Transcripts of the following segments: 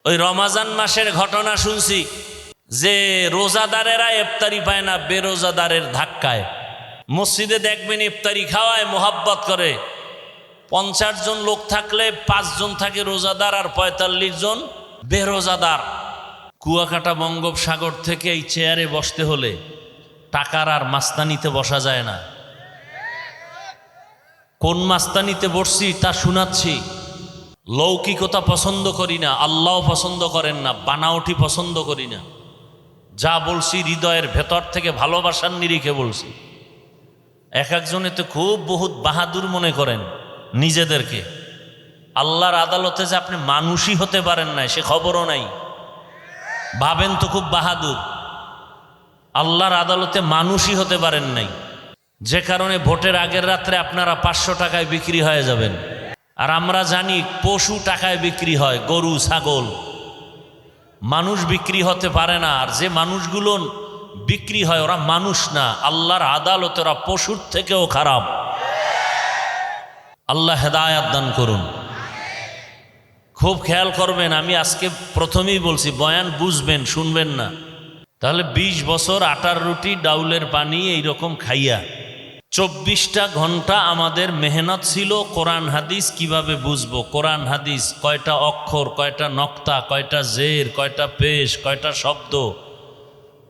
ওই রমাজান মাসের ঘটনা শুনছি যে রোজাদারেরা ইফতারি পায় না বেরোজাদারের ধাক্কায়। মসজিদে দেখবেন ইফতারি খাওয়ায় মোহাব্বত করে, 50 জন লোক থাকলে 5 জন থাকে রোজাদার আর 45 জন বেরোজাদার। কুয়াকাটা বঙ্গোপসাগর থেকে এই চেয়ারে বসতে হলে টাকার আর মাস্তানিতে বসা যায় না। কোন মাস্তানিতে বসছি তা শোনাচ্ছি। লৌকিকতা পছন্দ করি না, আল্লাহ পছন্দ করেন না, বানাওটি পছন্দ করি না। যা বলছি হৃদয়ের ভেতর থেকে ভালোবাসার নিরিখে বলছি। এক একজনে তো খুব বহুত বাহাদুর মনে করেন নিজেদেরকে। আল্লাহর আদালতে যে আপনি মানুষই হতে পারেন না সে খবরও নাই, ভাবেন তো খুব বাহাদুর। আল্লাহর আদালতে মানুষই হতে পারেন নাই, যে কারণে ভোটের আগের রাত্রে আপনারা 500 টাকায় বিক্রি হয়ে যাবেন। আর আমরা জানি পশু টাকায় বিক্রি হয়, গরু ছাগল। মানুষ বিক্রি হতে পারে না। আর যে মানুষগুলো বিক্রি হয় ওরা মানুষ না, আল্লাহর আদালতে ওরা পশুর থেকেও খারাপ। আল্লাহ হেদায়াত দান করুন। খুব খেয়াল করবেন, আমি আজকে প্রথমেই বলছি বয়ান বুঝবেন, শুনবেন না। তাহলে 20 বছর আটার রুটি ডাউলের পানি এইরকম খাইয়া 24টা ঘন্টা আমাদের মেহনত ছিল কোরআন হাদিস কিভাবে বুঝবো। কোরআন হাদিস কয়টা অক্ষর, কয়টা নক্তা, কয়টা জের, কয়টা পেশ, কয়টা শব্দ,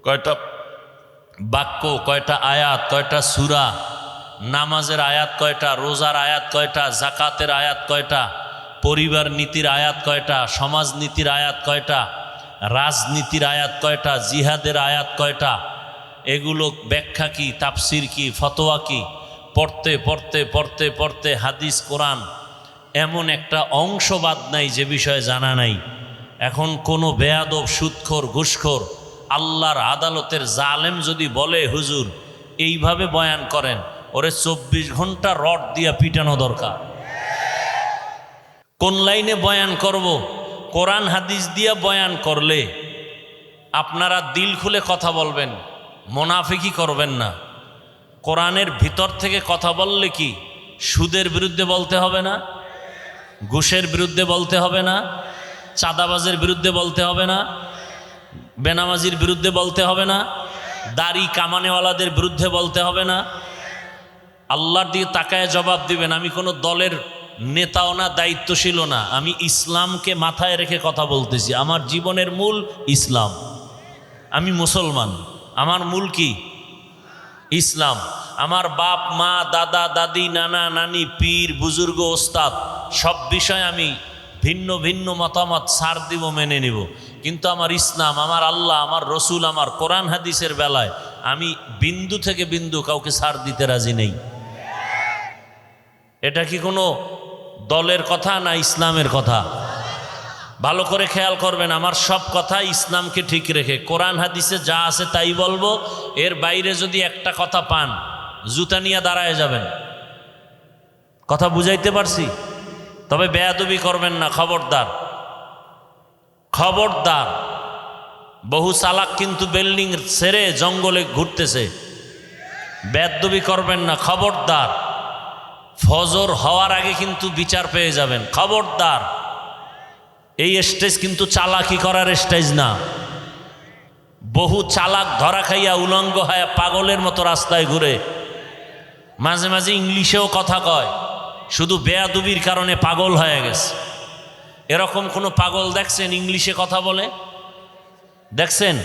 কয়টা বাক্য, কয়টা আয়াত, কয়টা সূরা, নামাজের আয়াত কয়টা, রোজার আয়াত কয়টা, জাকাতের আয়াত কয়টা, পরিবার নীতির আয়াত কয়টা, সমাজ নীতির আয়াত কয়টা, রাজনীতির আয়াত কয়টা, জিহাদের আয়াত কয়টা, এগুলো ব্যাখ্যা কি, তাফসির কি, ফতোয়া কি, পড়তে পড়তে পড়তে পড়তে হাদিস কোরআন এমন একটা অংশ বাদ নাই যে বিষয়ে জানা নাই। এখন কোনো বেয়াদব, সুদখোর, ঘুষখোর, আল্লাহর আদালতের জালেম যদি বলে হুজুর এইভাবে বয়ান করেন, ওরে 24 ঘন্টা রড দিয়া পিটানো দরকার। কোন লাইনে বয়ান করব? কোরআন হাদিস দিয়া বয়ান করলে আপনারা দিল খুলে কথা বলবেন, মুনাফিকি করবেন না। কোরআনের ভিতর থেকে কথা বললে কি সুদের বিরুদ্ধে বলতে হবে না, ঘুষের বিরুদ্ধে বলতে হবে না, চাঁদাবাজের বিরুদ্ধে বলতে হবে না, বেনামাজির বিরুদ্ধে বলতে হবে না, দাড়ি কামানেওয়ালাদের বিরুদ্ধে বলতে হবে না। আল্লাহর দিকে তাকায় জবাব দিবেন। আমি কোনো দলের নেতাও না, দায়িত্বশীলও না, আমি ইসলামকে মাথায় রেখে কথা বলতেছি। আমার জীবনের মূল ইসলাম, আমি মুসলমান, আমার মূল কি ইসলাম। আমার বাপ মা, দাদা দাদি, নানা নানি, পীর বুজুর্গ, ওস্তাদ সব বিষয়ে আমি ভিন্ন ভিন্ন মতামত ছাড় দিব, মেনে নিব। কিন্তু আমার ইসলাম, আমার আল্লাহ, আমার রসুল, আমার কোরআন হাদিসের বেলায় আমি বিন্দু থেকে বিন্দু কাউকে ছাড় দিতে রাজি নেই। এটা কি কোনো দলের কথা না ইসলামের কথা? ভালো করে খেয়াল করবেন, আমার সব কথা ইসলামকে ঠিক রেখে কোরআন হাদিসে যা আছে তাই বলবো। এর বাইরে যদি একটা কথা পান জুতা নিয়ে দাঁড়ায় যাবেন। কথা বুঝাইতে পারছি? তবে বেয়াদবি করবেন না, খবরদার, খবরদার। বহু চালাক কিন্তু বিল্ডিং ছেড়ে জঙ্গলে ঘুরতেছে। বেয়াদবি করবেন না, খবরদার। ফজর হওয়ার আগে কিন্তু বিচার পেয়ে যাবেন, খবরদার। এই স্টেজ কিন্তু চালাকি করার স্টেজ না। বহু চালাক ধরা খাইয়া উলঙ্গ হয়ে পাগলের মতো রাস্তায় ঘুরে, মাঝে মাঝে ইংলিশেও কথা কয়, শুধু বেয়াদবির কারণে পাগল হয়ে গেছে। এরকম কোনো পাগল দেখছেন ইংলিশে কথা বলে? দেখছেন?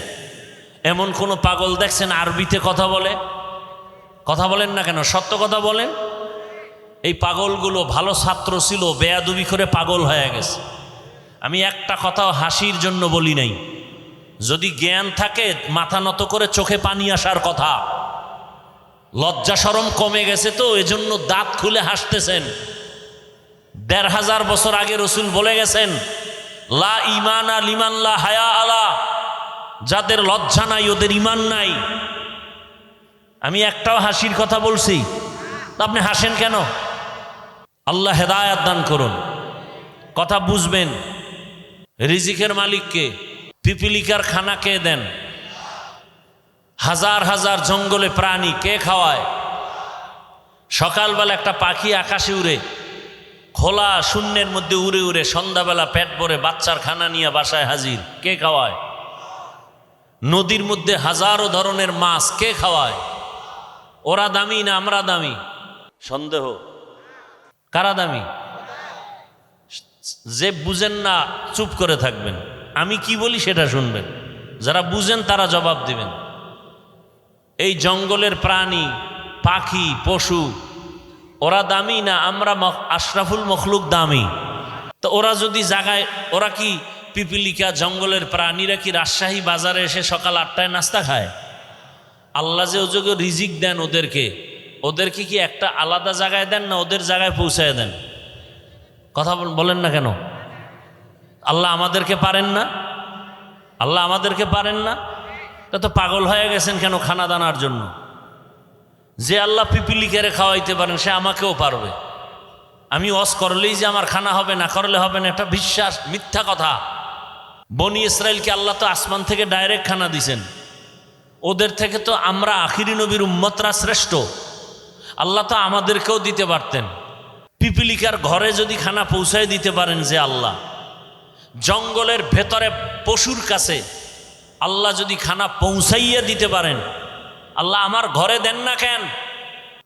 এমন কোনো পাগল দেখছেন আরবিতে কথা বলে? কথা বলেন না কেন? সত্য কথা বলেন। এই পাগলগুলো ভালো ছাত্র ছিল, বেয়াদবি করে পাগল হয়ে গেছে। আমি একটা কথাও হাসির জন্য বলি নাই। যদি জ্ঞান থাকে মাথা নত করে চোখে পানি আসার কথা। লজ্জা শরম কমে গেছে তো এজন্য দাঁত খুলে হাসতেছেন। 1500 বছর আগে রসুল বলে গেছেন, লা ইমানা লিমান লা হায়া আলা, যাদের লজ্জা নাই ওদের ইমান নাই। আমি একটাও হাসির কথা বলছি? আপনি হাসেন কেন? আল্লাহ হেদায়াত দান করুন। কথা বুঝবেন। রিজিকের মালিককে, পিপিলিকার খানা কে দেন? হাজার হাজার জঙ্গলে প্রাণী কে খাওয়ায়? সকালবেলা একটা পাখি আকাশে উড়ে, খোলা শূন্যের মধ্যে উড়ে উড়ে সন্ধ্যাবেলা পেট ভরে বাচ্চার খানা নিয়ে বাসায় হাজির, কে খাওয়ায়? নদীর মধ্যে হাজারো ধরনের মাছ, কে খাওয়ায়? ওরা দামি না আমরা দামি? সন্দেহ। কারা দামি? যে বুঝেন না চুপ করে থাকবেন, আমি কি বলি সেটা শুনবেন, যারা বুঝেন তারা জবাব দিবেন। এই জঙ্গলের প্রাণী, পাখি, পশু ওরা দামি না আমরা আশরাফুল মখলুক দামি? তো ওরা যদি জাগায়, ওরা কি পিপিলিকা জঙ্গলের প্রাণীরা কি রাজশাহী বাজারে এসে সকাল 8টায় নাস্তা খায়? আল্লাহ যে ওযোগে রিজিক দেন ওদেরকে কি একটা আলাদা জায়গায় দেন না ওদের জায়গায় পৌঁছায় দেন? কথা বলেন না কেন? আল্লাহ আমাদেরকে পারেন না? আল্লাহ আমাদেরকে পারেন না? তা তো পাগল হয়ে গেছেন কেন খানা দানার জন্য? যে আল্লাহ পিপিলিকারে খাওয়াইতে পারেন সে আমাকেও পারবে। আমি ওয়াজ করলেই যে আমার খানা হবে, না করলে হবে না, এটা বিশ্বাস, মিথ্যা কথা। বনি ইসরাইলকে আল্লাহ তো আসমান থেকে ডাইরেক্ট খানা দিছেন, ওদের থেকে তো আমরা আখিরি নবীর উম্মতরা শ্রেষ্ঠ। আল্লাহ তো আমাদেরকেও দিতে পারতেন। পিপিলিকার ঘরে যদি খানা পৌঁছায় দিতে পারেন যে আল্লাহ, জঙ্গলের ভেতরে পশুর কাছে আল্লাহ যদি খানা পৌঁছাইয়া দিতে পারেন, আল্লাহ আমার ঘরে দেন না কেন?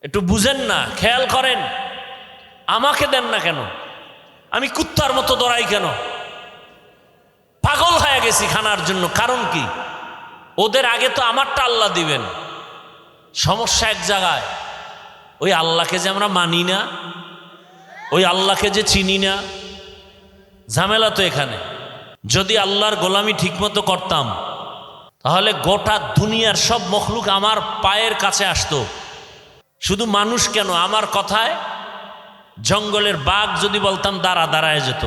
একটু বুঝেন না, খেয়াল করেন, আমাকে দেন না কেন? আমি কুত্তার মতো দৌড়াই কেন? পাগল হয়ে গেছি খানার জন্য, কারণ কি? ওদের আগে তো আমারটা আল্লাহ দিবেন। সমস্যা এক জায়গায়, ওই আল্লাহকে যে আমরা মানি না, ওই আল্লাহকে যে চিনি না, ঝামেলা তো এখানে। যদি আল্লাহর গোলামি ঠিকমতো করতাম তাহলে গোটা দুনিয়ার সব মখলুক আমার পায়ের কাছে আসতো। শুধু মানুষ কেন, আমার কথায় জঙ্গলের বাঘ যদি বলতাম দাঁড়ায় যেত।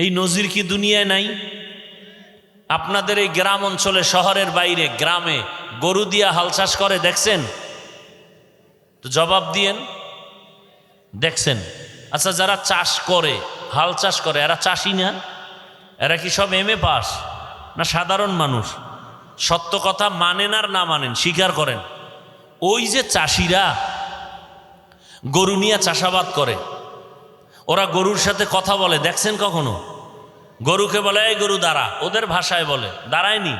এই নজির কি দুনিয়ায় নাই? আপনাদের এই গ্রাম অঞ্চলে, শহরের বাইরে গ্রামে গরু দিয়া হাল চাষ করে দেখছেন? তো জবাব দিয়েন, দেখছেন? আচ্ছা, যারা চাষ করে, হাল চাষ করে, এরা চাষি না? এরা কি সব এমএ পাস না সাধারণ মানুষ? সত্য কথা মানেন আর না মানেন, স্বীকার করেন। ওই যে চাষিরা গরু নিয়ে চাষাবাদ করে, ওরা গরুর সাথে কথা বলে দেখছেন কখনো? গরুকে বলে এই গরু দাঁড়া, ওদের ভাষায় বলে দাঁড়ায়নি।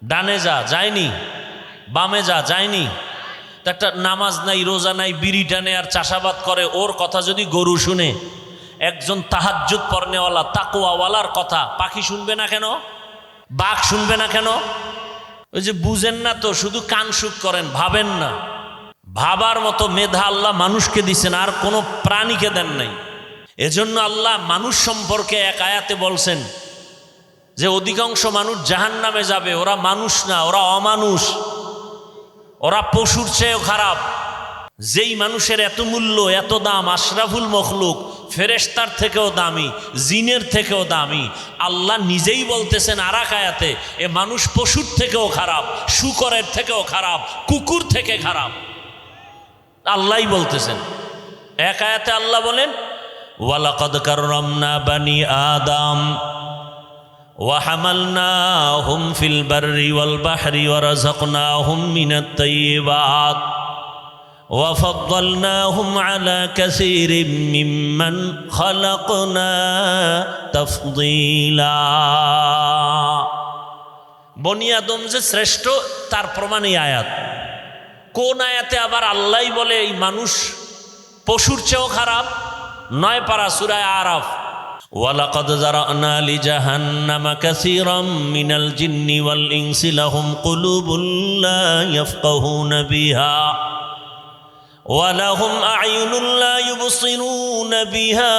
ডানে যা, যায়নি। বামে যা, যায়নি। তো একটা নামাজ নাই, রোজা নাই, বিড়ি টানে আর চাষাবাদ করে, ওর কথা যদি গরু শুনে, একজন তাহাজ্জুদ পড়নেওয়ালা তাকওয়াওয়ালার কথা পাখি শুনবে না কেন? বাঘ শুনবে না কেন? ওই যে বুঝেন না তো, শুধু কান সুখ করেন, ভাবেন না। ভাবার মতো মেধা আল্লাহ মানুষকে দিছেন, আর কোনো প্রাণীকে দেন নাই। এজন্য আল্লাহ মানুষ সম্পর্কে এক আয়াতে বলছেন যে অধিকাংশ মানুষ জাহান্নামে যাবে। ওরা মানুষ না, ওরা অমানুষ, ওরা পশুর চেয়েও খারাপ। যেই মানুষের এত মূল্য, এত দাম, আশরাফুল মখলুক, ফেরেশতার থেকেও দামি, জিনের থেকেও দামি। আল্লাহ নিজেই বলতেছেন আর এক আয়াতে, এ মানুষ পশুর থেকেও খারাপ, শূকরের থেকেও খারাপ, কুকুর থেকে খারাপ। আল্লাহই বলতেছেন। এক আয়াতে আল্লাহ বলেন ওয়ালাকাদ কাররামনা বানি আদম ওয়া হামালনাহুম ফিল বাররি ওয়াল বাহরি ওয়া রাযাকনাহুম মিনাত তাইয়্যিবাত ওয়া ফাদ্দালনাহুম আলা কাসীরিম মিম্মান খালাকনা তাফদীলা। বনি আদম যে শ্রেষ্ঠ তার প্রমাণ এই আয়াত। কোন আয়াতে আবার আল্লাহই বলে এই মানুষ পশুর চেয়েও খারাপ? 9 পারা সূরা আরাফ। ওয়ালাকাদ যারানা লিজাহান্নামা কাসীরাম মিনাল জিন্নি ওয়াল ইনসি লাহুম কুলুবুন লা ইয়াফকাহুনা বিহা ওয়া লাহুম আ'য়ুনুন লা ইউবসিরুনা বিহা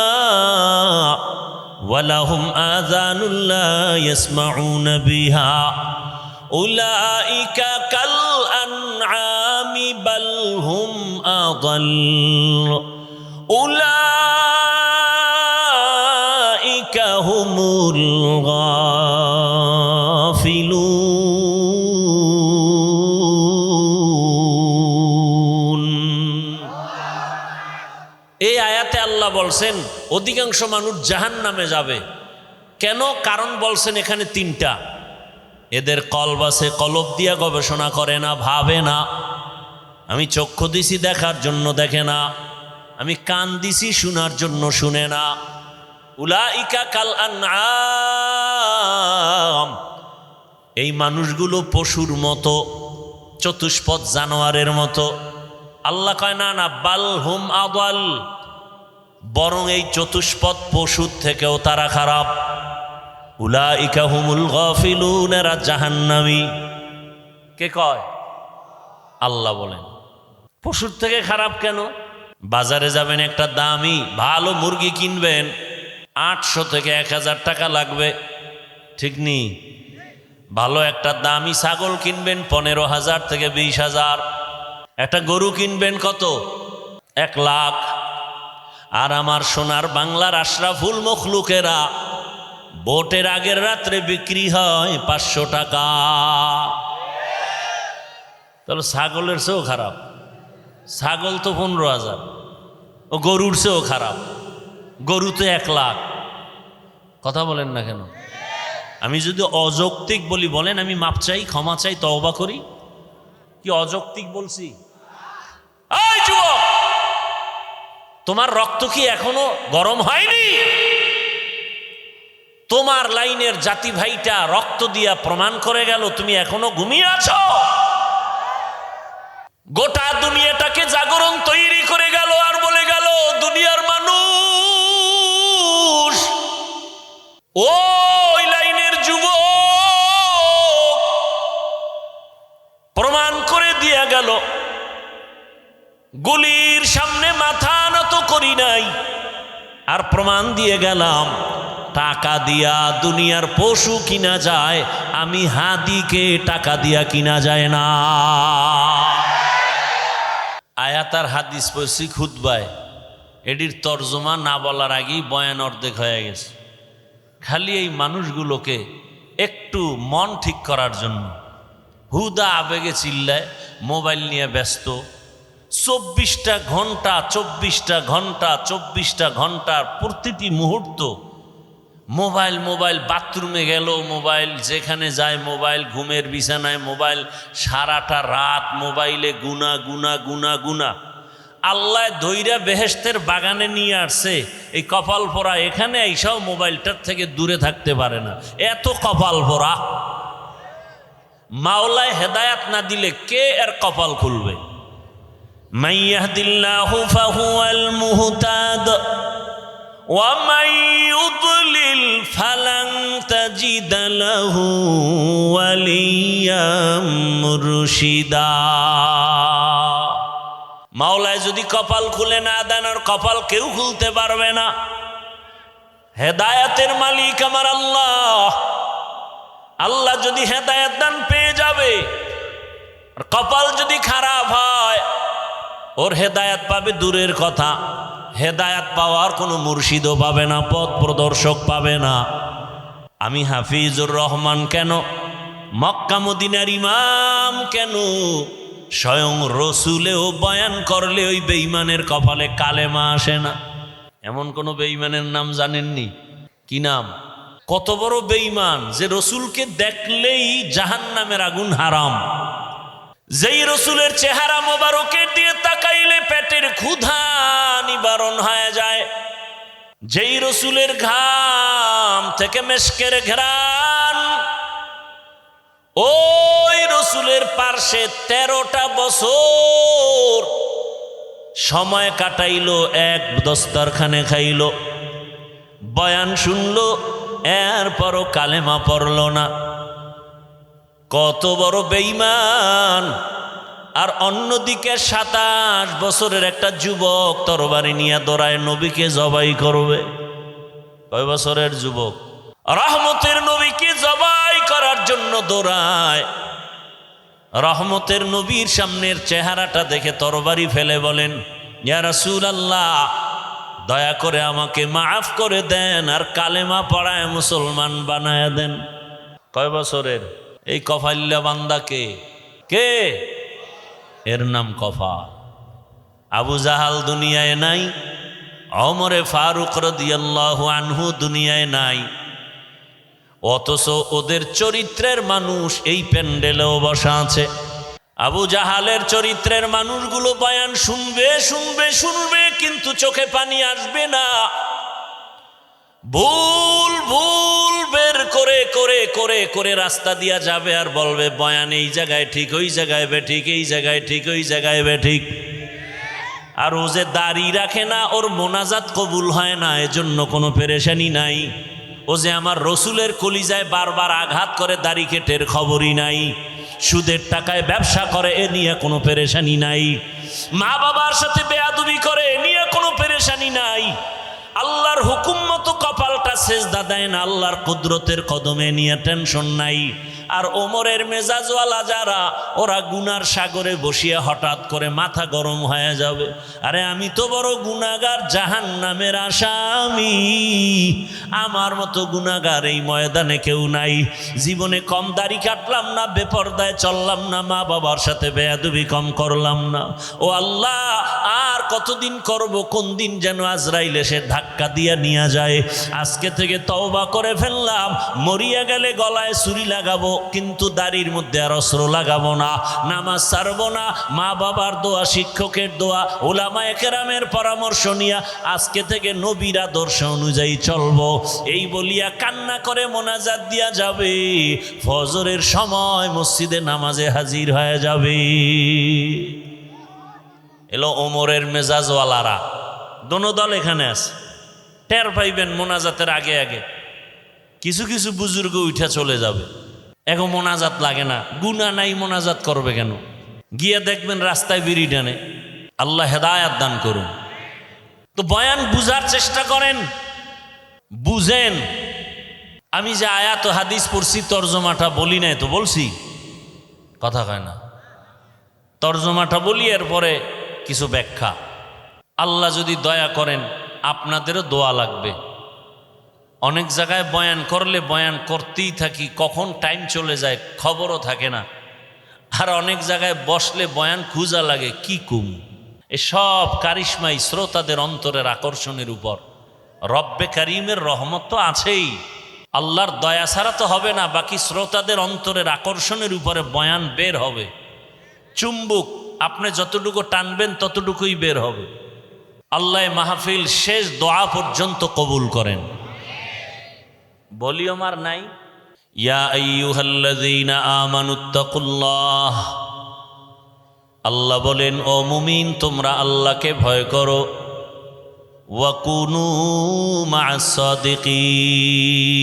ওয়া লাহুম আযানুন লা ইয়াসমাউনা বিহা উলাইকা কাল আনআমি বাল হুম আযাল উলাইকা হুমুল গাফিলুন। এই আয়াতে আল্লাহ বলছেন অধিকাংশ মানুষ জাহান্নামে যাবে। কেন? কারণ বলছেন এখানে 3টা। এদের কলব আছে, কলব দিয়া গবেষণা করে না, ভাবে না। আমি চক্ষু দিছি দেখার জন্য দেখে না, আমি কান দিছি শোনার জন্য, শুনে না। উলাইকা কাল আনআম, এই মানুষগুলো পশুর মতো, চতুষ্পদ জানোয়ারের মতো। আল্লাহ কয় না না, বাল হুম আদাল, বরং এই চতুষ্পদ পশুর থেকেও তারা খারাপ। উলাইকা হুমুল গাফিলুন, এরা জাহান্নামী। কে কয়? আল্লাহ বলেন। পশুর থেকে খারাপ কেন? বাজারে যাবেন, একটা দামি ভালো মুরগি কিনবেন, 800 থেকে 1000 টাকা লাগবে, ঠিক নেই? ভালো একটা দামি ছাগল কিনবেন 15,000 থেকে 20,000। একটা গরু কিনবেন কত? 1 লাখ। আর আমার সোনার বাংলার আশরাফুল মখলুকেরা ভোটের আগের রাত্রে বিক্রি হয় 500 টাকা। তাহলে ছাগলের চেয়েও খারাপ। ছাগল তো 15,000, ও গরুর চেয়েও খারাপ। গরু তো 1 লাখ। কথা বলেন না কেন? আমি যদি অযৌক্তিক বলি বলেন, আমি মাপ চাই, ক্ষমা চাই, তওবা করি। কি অযৌক্তিক বলছি? এই যুবক, তোমার রক্ত কি এখনো গরম হয়নি? তোমার লাইনের জাতি ভাইটা রক্ত দিয়া প্রমাণ করে গেল তুমি এখনো ঘুমিয়ে আছো। গোটা দুনিয়াটাকে জাগরণ তৈরি করে গেল আর বলে গেল, দুনিয়ার মানুষ, ওই লাইনের যুবক প্রমাণ করে দিয়া গেল, গুলির সামনে মাথা নত করি নাই, আর প্রমাণ দিয়ে গেলাম টাকা দিয়া দুনিয়ার পশু কিনা যায়, আমি হাদিকে টাকা দিয়া কিনা যায় না। আয়াত আর হাদিস পড়ছি খুতবায়, এটির তর্জমা না বলার আগেই বয়ান অর্ধেক হয়ে গেছে। খালি এই মানুষগুলোকে একটু মন ঠিক করার জন্য হুদা আবেগে চিল্লায়, মোবাইল নিয়ে ব্যস্ত। 24টা ঘন্টা 24টা ঘন্টা 24টা ঘন্টার প্রতিটি মুহূর্ত মোবাইল। মোবাইল, বাথরুমে গেল মোবাইল, যেখানে যায় মোবাইল, ঘুমের বিছানায় মোবাইল, সারাটা রাত মোবাইলে গুনা গুনা গুনা গুনা। আল্লাহ ধৈরা বেহেশতের বাগানে নিয়ে আসছে, এই কপাল পোড়া এখানে এইসব মোবাইলটার থেকে দূরে থাকতে পারে না, এত কপাল পোড়া। মাওলায় হেদায়াত না দিলে কে এর কপাল খুলবে? মান ইয়াহদিল্লাহু ফাহুয়াল মুহতাদ ওয়া মান ইউদ্লিল ফালান তাজিদ লাহু ওয়ালিয়্যাম মুরশিদা। মাওলায় যদি কপাল খুলে না দেন, আর কপাল কেউ খুলতে পারবে না। হেদায়াতের মালিক আমার আল্লাহ। আল্লাহ যদি হেদায়াত দান পেয়ে যাবে, আর কপাল যদি খারাপ হয়, ওর হেদায়াত পাবে দূরের কথা, হেদায়াত পাওয়ার কোনো মুর্শিদও পাবে না, পথ প্রদর্শক পাবে না। আমি হাফিজুর রহমান কেন, মক্কা মদিনার ইমাম কেন, স্বয়ং রসুলেও বয়ান করলে ওই বেঈমানের কপালে কালেমা আসে না। এমন কোন বেঈমানের নাম জানেননি? কি নাম? কত বড় বেঈমান যে রসুলকে দেখলেই জাহান্নামের আগুন হারাম। যেই রসুলের চেহারা মোবারকের দিয়ে তাকাইলে পেটের ক্ষুধা নিবারণ হয়ে যায়, যেই রসুলের ঘাম থেকে মেশকের ঘ্রাণ, ওই রসুলের পার্শ্বে 13টা বছর সময় কাটাইলো, এক দস্তরখানে খাইল, বয়ান শুনলো, এরপরও কালেমা পড়ল না। কত বড় বেঈমান! আর অন্যদিকে 27 বছরের একটা যুবক তরবারি নিয়ে দৌড়ায় নবীকে জবাই করবে। কয় বছরের যুবক? রহমতের নবীকে জবাই করার জন্য দৌড়ায়। রহমতের নবীর সামনের চেহারাটা দেখে তরবারি ফেলে বলেন, ইয়া রাসূলুল্লাহ, দয়া করে আমাকে মাফ করে দেন, আর কালেমা পড়ায় মুসলমান বানায় দেন। কয় বছরের? এই কফাইল্লা বান্দাকে কে? এর নাম কফাল। আবু জাহাল দুনিয়ায় নাই, ওমরে ফারুক রাদিয়াল্লাহু আনহু দুনিয়ায় নাই, অথচ ওদের চরিত্রের মানুষ এই প্যান্ডেলেও বসা আছে। আবু জাহালের চরিত্রের মানুষগুলো বয়ান শুনবে শুনবে শুনবে, কিন্তু চোখে পানি আসবে না। ভুল ভুল বের করে করে করে করে রাস্তা দিয়া যাবে আর বলবে বয়ান এই জায়গায় ঠিক, ওই জায়গায় বেঠিক, এই জায়গায় ঠিক, ওই জায়গায় বেঠিক। আর ও যে দাড়ি রাখে না, ওর মোনাজাত কবুল হয় না, এজন্য কোনো পেরেশানি নাই। ও যে আমার রসুলের কলিজায় বারবার আঘাত করে দাড়ি কেটের খবরই নাই। সুদের টাকায় ব্যবসা করে, এ নিয়ে কোনো পেরেশানি নাই। মা বাবার সাথে বেয়াদবি করে, এ নিয়ে কোনো পেরেশানি নাই। আল্লাহর হুকুম মতো কপালটা সেজদা দেয় না, আল্লাহর কুদরতের কদমে নিয়ে টেনশন নাই। আর ওমরের মেজাজওয়ালা যারা, ওরা গুনার সাগরে বসিয়ে হঠাৎ করে মাথা গরম হয়ে যাবে, আরে আমি তো বড় গুনাহগার, জাহান্নামের আসামি, আমার মতো গুনাহগার এই ময়দানে কেউ নাই। জীবনে কম দাড়ি কাটলাম না, বেপরদায় চললাম না, মা বাবার সাথে বেয়াদবি কম করলাম না। ও আল্লাহ, আর কতদিন করব? কোন দিন যেন আজরাইল এসে ধাক্কা দিয়ে নিয়ে যায়। আজকে থেকে তওবা করে ফেললাম, মরিয়া গেলে গলায় ছুরি লাগাবো, কিন্তু দাড়ির মধ্যে আর অস্ত্র লাগাবো না, নামাজ ছাড়বো না। মা বাবার দোয়া, শিক্ষকের দোয়া, উলামায়ে কেরামের পরামর্শ নিয়ে আজকে থেকে নবীর আদর্শ অনুযায়ী চলবো। এই বলিয়া কান্না করে মোনাজাত দিয়া যাবে। ফজরের সময় মসজিদে নামাজে হাজির হয়ে যাবে। এলো ওমরের মেজাজওয়ালারা, দোনো দল এখানে আছে। টের পাইবেন মোনাজাতের আগে আগে কিছু কিছু বুজুর্গ উঠা চলে যাবে। এখন মোনাজাত লাগে না, গুনাহ নাই, মোনাজাত করবে কেন? গিয়ে দেখবেন রাস্তায় বিড়ি টানে। আল্লাহ হেদায়াত দান করুন। তো বয়ান বুঝার চেষ্টা করেন, বুঝেন। আমি যে আয়াত ও হাদিস পড়ছি, তর্জমাটা বলি নাই তো, বলছি? কথা কয় না। তর্জমাটা বলি, এরপরে কিছু ব্যাখ্যা। আল্লাহ যদি দয়া করেন, আপনাদেরও দোয়া লাগবে। অনেক জায়গায় বয়ান করলে বয়ান করতেই থাকি, কখন টাইম চলে যায় খবরও থাকে না। আর অনেক জায়গায় বসলে বয়ান খুঁজা লাগে, কি কুম। এসব কারিশমাই শ্রোতাদের অন্তরের আকর্ষণের উপর। রব্বে কারিমের রহমত তো আছেই, আল্লাহর দয়া ছাড়া তো হবে না। বাকি শ্রোতাদের অন্তরের আকর্ষণের উপরে বয়ান বের হবে। চুম্বুক, আপনি যতটুকু টানবেন ততটুকুই বের হবে। আল্লাহ মাহফিল শেষ দোয়া পর্যন্ত কবুল করেন। ভলিউম আর নাই। ইয়া আইয়ুহাল্লাযীনা আমানুত্তাকুল্লাহ, আল্লাহ বলেন, ও মুমিন তোমরা আল্লাহকে ভয় করো। ওয়া কুনু মা'আস সাদিকিন,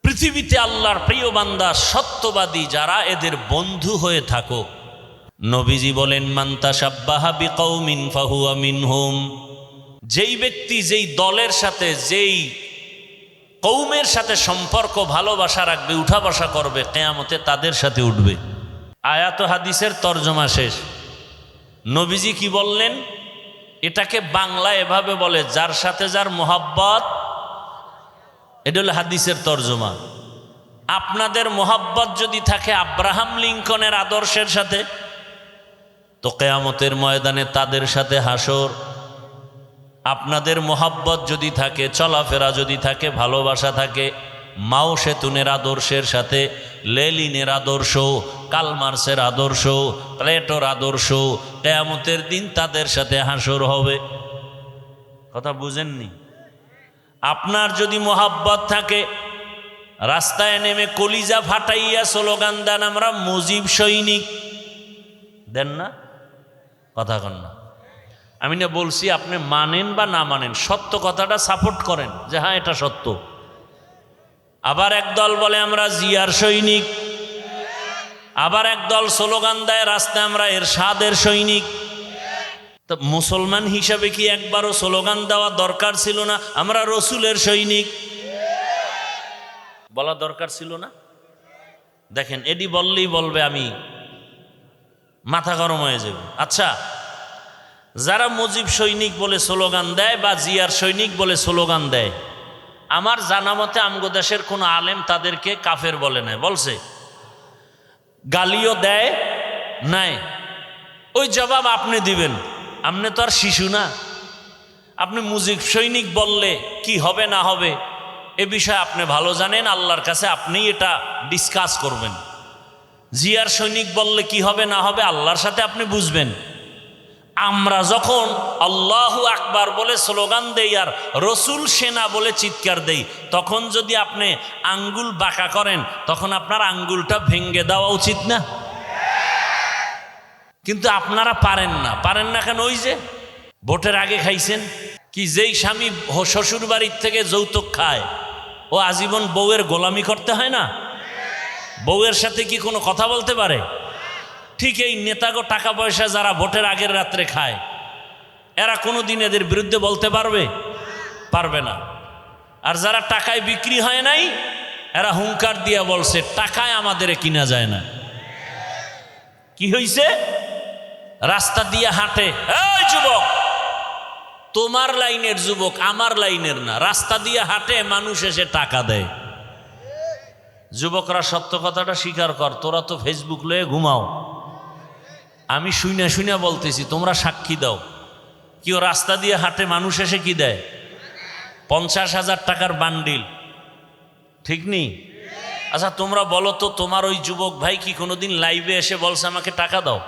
পৃথিবীতে আল্লাহর প্রিয় বান্দা সত্যবাদী যারা, এদের বন্ধু হয়ে থাকো। নবীজি বলেন, মান তাশাব্বাহা বিকওমিন ফাহুয়া মিনহুম, যেই ব্যক্তি যেই দলের সাথে, যেই কৌমের সাথে সম্পর্ক ভালোবাসা রাখবে, উঠা বসা করবে, কিয়ামতে তাদের সাথে উঠবে। আয়াত ও হাদিসের তর্জমা শেষ। নবীজি কি বললেন? এটাকে বাংলা এভাবে বলে, যার সাথে যার মোহাব্বত। এটা হলো হাদিসের তর্জমা। আপনাদের মোহাব্বত যদি থাকে আব্রাহাম লিঙ্কনের আদর্শের সাথে, তো কিয়ামতের ময়দানে তাদের সাথে হাসর। আপনাদের মোহাব্বত যদি থাকে, চলাফেরা যদি থাকে, ভালোবাসা থাকে মাও সেতুনের আদর্শের সাথে, লেলিনের আদর্শ, কালমার্সের আদর্শ, প্লেটোর আদর্শ, কিয়ামতের দিন তাদের সাথে হাসর হবে। কথা বুঝেননি? আপনার যদি মোহাব্বত থাকে, রাস্তায় নেমে কলিজা ফাটাইয়া স্লোগান দেন, আমরা মুজিব সৈনিক, দেন না? কথা কন না। আমি না বলছি আপনি মানেন বা না মানেন, সত্য কথাটা সাপোর্ট করেন যে হ্যাঁ এটা সত্য। আবার একদল বলে আমরা জিয়ার সৈনিক, আবার একদল স্লোগান দেয় রাস্তায় আমরা এরশাদের সৈনিক। তো মুসলমান হিসাবে কি একবারও স্লোগান দেওয়া দরকার ছিল না আমরা রসুলের সৈনিক? বলা দরকার ছিল না? দেখেন, এডি বললেই বলবে আমি মাথা গরম হয়ে যাবে। আচ্ছা, যারা মুজিব সৈনিক বলে স্লোগান দেয় বা জিয়ার সৈনিক বলে স্লোগান দেয়, আমার জানা মতে আমগো দেশের কোনো আলেম তাদেরকে কাফের বলে নাই, বলছে? গালিও দেয় নাই? ওই জবাব আপনি দিবেন, আপনি তো আর শিশু না। আপনি মুজিব সৈনিক বললে কি হবে না হবে এ বিষয়ে আপনি ভালো জানেন, আল্লাহর কাছে আপনি এটা ডিসকাস করবেন জিয়ার সৈনিক বললে কি হবে না হবে আল্লাহর সাথে আপনি বুঝবেন। আমরা যখন আল্লাহু আকবার বলে স্লোগান দেই আর রসুল সেনা বলে চিৎকার দেই, তখন যদি আপনি আঙ্গুল বাঁকা করেন তখন আপনার আঙ্গুলটা ভেঙ্গে দেওয়া উচিত না? কিন্তু আপনারা পারেন না কেন? ওই যে ভোটের আগে খাইছেন কি, যেই স্বামী শ্বশুর বাড়ির থেকে যৌতুক খায় ও আজীবন বউয়ের গোলামি করতে হয় না? বউয়ের সাথে কি কোনো কথা বলতে পারে? ঠিক এই নেতাগো টাকা পয়সা যারা ভোটের আগের রাত্রে খায়, এরা কোনোদিন এদের বিরুদ্ধে বলতে পারবে না। আর যারা টাকায় বিক্রি হয় নাই, এরা হুঙ্কার দিয়া বলছে টাকায় আমাদের কিনা যায় না। কি হইছে? রাস্তা দিয়ে হাঁটে, এই যুবক, তোমার লাইনের যুবক, আমার লাইনের না, রাস্তা দিয়ে হাঁটে, মানুষ এসে টাকা দেয়। যুবকরা সত্য কথাটা স্বীকার কর, তোরা তো ফেসবুক লয়ে ঘুমাও, আমি শুনে বলতেছি, তোমরা সাক্ষী দাও। কেউ রাস্তা দিয়ে হাঁটে, মানুষ এসে কি দেয়? 50,000 টাকার বান্ডিল, ঠিক নেই? আচ্ছা তোমরা বলো তো, তোমার ওই যুবক ভাই কি কোনোদিন লাইভে এসে বলছে আমাকে টাকা দাও?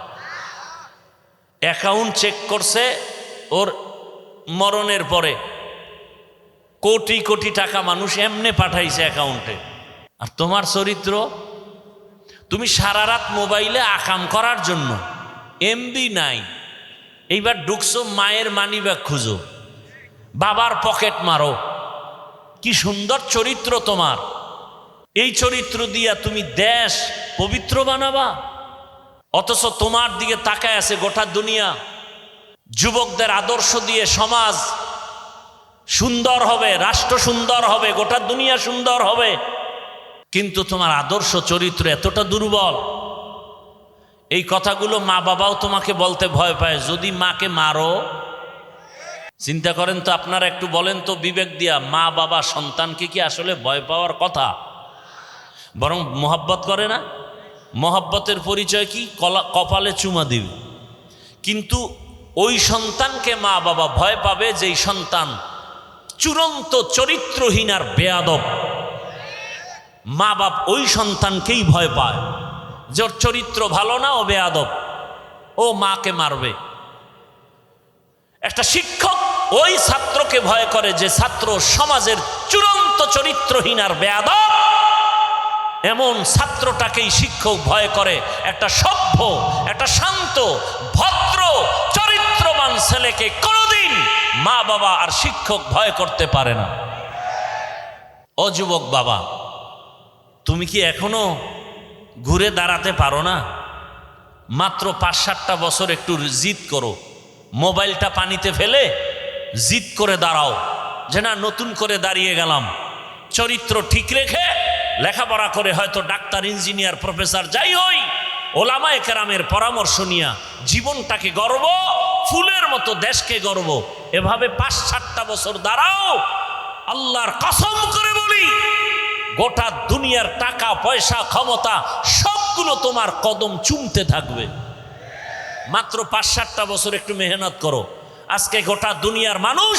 অ্যাকাউন্ট চেক করছে ওর মরণের পরে, কোটি কোটি টাকা মানুষ এমনে পাঠাইছে অ্যাকাউন্টে। আর তোমার চরিত্র, তুমি সারা রাত মোবাইলে আকাম করার জন্য, এমবি নাই, এইবার ঢুকছো মায়ের মানি ব্যাগ খুঁজো, বাবার পকেট মারো। কি সুন্দর চরিত্র তোমার! এই চরিত্র দিয়া তুমি দেশ পবিত্র বানাবা, অথচ তোমার দিকে তাকায় আছে গোটা দুনিয়া। যুবকদের আদর্শ দিয়ে সমাজ সুন্দর হবে, রাষ্ট্র সুন্দর হবে, গোটা দুনিয়া সুন্দর হবে, কিন্তু তোমার আদর্শ চরিত্র এতটা দুর্বল। এই কথাগুলো মা বাবাও তোমাকে বলতে ভয় পায়, যদি মাকে মারো। চিন্তা করেন তো আপনারা, একটু বলেন তো বিবেক দিয়া, মা বাবা সন্তানকে কি আসলে ভয় পাওয়ার কথা? বরং মোহাব্বত করে না? মোহাব্বতের পরিচয় কি? কপালে চুমা দিবে। কিন্তু ওই সন্তানকে মা বাবা ভয় পাবে যেই সন্তান চূড়ান্ত চরিত্রহীন আর বেয়াদব। মা বাপ ওই সন্তানকেই ভয় পায়, যার চরিত্র ভালো না, ও বেয়াদব, ও মাকে মারবে। একটা শিক্ষক ওই ছাত্রকে ভয় করে যে ছাত্র সমাজের চূড়ান্ত চরিত্রহীন আর বেয়াদব। এমন ছাত্রটাকেই শিক্ষক ভয় করে। একটা সভ্য, একটা শান্ত, ভদ্র, চরিত্রবান ছেলেকে কোনোদিন মা বাবা আর শিক্ষক ভয় করতে পারে না। ও যুবক বাবা, তুমি কি এখনো ঘুরে দাঁড়াতে পারো না? মাত্র 5-7টা বছর একটু জিদ করো, মোবাইলটা পানিতে ফেলে জিদ করে দাঁড়াও যে না, নতুন করে দাঁড়িয়ে গেলাম, চরিত্র ঠিক রেখে লেখাপড়া করে হয়তো ডাক্তার, ইঞ্জিনিয়ার, প্রফেসর যাই হই, ওলামায়ে কেরামের পরামর্শ নিয়া জীবনটাকে গর্ব, ফুলের মতো দেশকে গর্ব, এভাবে 5-7টা বছর দাঁড়াও। আল্লাহর কসম করে বলি, গোটা দুনিয়ার টাকা পয়সা ক্ষমতা সবগুলো তোমার কদম চুমতে থাকবে। মাত্র 5-7টা বছর একটু মেহনত করো। আজকে গোটা দুনিয়ার মানুষ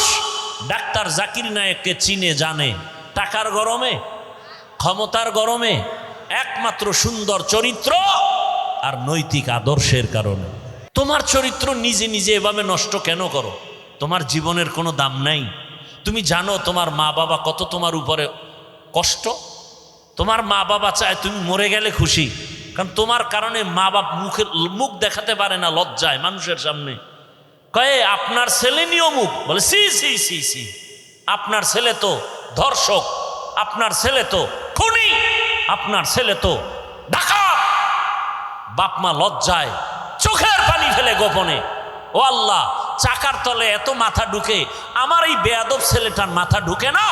ডাক্তার জাকির নায়েককে চিনে জানে, টাকার গরমে, ক্ষমতার গরমে, একমাত্র সুন্দর চরিত্র আর নৈতিক আদর্শের কারণে। তোমার চরিত্র নিজে নিজে এভাবে নষ্ট কেন করো? তোমার জীবনের কোনো দাম নাই? তুমি জানো তোমার মা বাবা কত তোমার উপরে কষ্ট? তোমার মা বাবা চায় তুমি মরে গেলে খুশি, কারণ তোমার কারণে মা বাপ মুখ দেখাতে পারে না লজ্জায় মানুষের সামনে। কয়ে আপনার ছেলে নিয়েও মুখ বলে, সি সি সি সি, আপনার ছেলে তো ধর্ষক, আপনার ছেলে তো খুনি, আপনার ছেলে তো ডাকাত। বাপ মা লজ্জায় চোখের পানি ফেলে গোপনে, ও আল্লাহ, চাকার তলে এত মাথা ঢুকে, আমার এই বেয়াদব ছেলেটার মাথা ঢুকে না।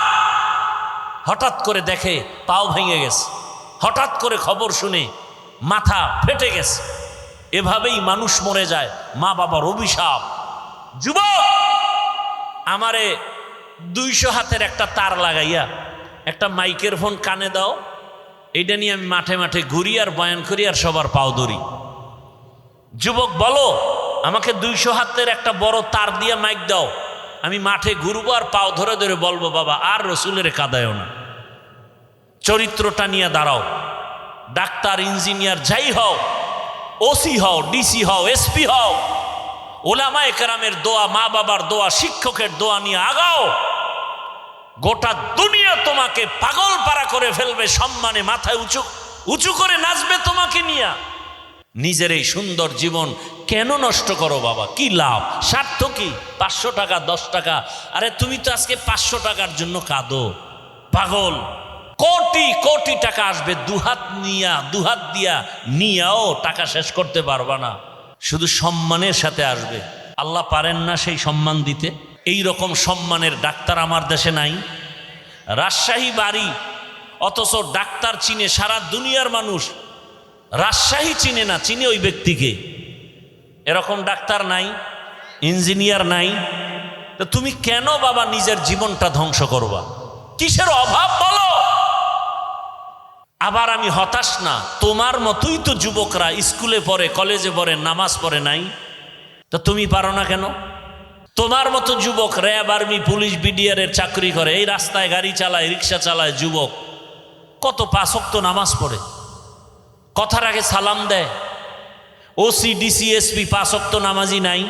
হঠাৎ করে দেখে পাও ভেঙে গেছে, হঠাৎ করে খবর শুনে মাথা ফেটে গেছে। এভাবেই মানুষ মরে যায়, মা বাবার অভিশাপ। যুবক, আমারে 200 হাতের একটা তার লাগাইয়া একটা মাইকের ফোন কানে দাও, এইটা নিয়ে আমি মাঠে মাঠে ঘুরি আর বয়ান করি আর সবার পাও ধরি। যুবক বলো, আমাকে 200 হাতের একটা বড় তার দিয়ে মাইক দাও, আমি মাঠে ঘুরবো আর পাও ধরে ধরে বলবো, বাবা আর রসুলের কাদায়ও না, চরিত্রটা নিয়ে দাঁড়াও। ডাক্তার, ইঞ্জিনিয়ার যাই হও, ওসি হও, ডিসি হও, এসপি হও, ওলামায়ে কেরামের দোয়া, মা বাবার দোয়া, শিক্ষকের দোয়া নিয়ে আগাও। গোটা দুনিয়া তোমাকে পাগল পারা করে ফেলবে, সম্মানে মাথায় উঁচু উঁচু করে নাচবে তোমাকে নিয়ে। নিজের এই সুন্দর জীবন কেন নষ্ট করো বাবা? কি লাভ? স্বার্থ কি? 500 টাকা, 10 টাকা। আরে তুমি তো আজকে 500 টাকার জন্য কাঁদো, পাগল। কোটি কোটি টাকা আসবে, দুহাত দিয়া নিয়াও টাকা শেষ করতে পারবা না। শুধু সম্মানের সাথে আসবে। আল্লাহ পারেন না সেই সম্মান দিতে? এই রকম সম্মানের ডাক্তার আমার দেশে নাই। রাজশাহী বাড়ি, অথচ ডাক্তার চিনে সারা দুনিয়ার মানুষ, রাজশাহী চিনে না, চিনে ওই ব্যক্তিকে। এরকম ডাক্তার নাই, ইঞ্জিনিয়ার নাই। তো তুমি কেন বাবা নিজের জীবনটা ধ্বংস করবা? কিসের অভাব বলো? আবার আমি হতাশ না, তোমার মতোই তো যুবকরা স্কুলে পড়ে, কলেজে পড়ে, নামাজ পড়ে নাই। তো তুমি পারো না কেন? তোমার মতো যুবক র্যাব, আর্মি, পুলিশ, বিডিআরের চাকরি করে, এই রাস্তায় গাড়ি চালায়, রিক্সা চালায় যুবক, কত 5 ওয়াক্ত নামাজ পড়ে, কথার আগে সালাম দেয়। ওসি, ডিসি, এসপি 5 ওয়াক্ত নামাজি নাই।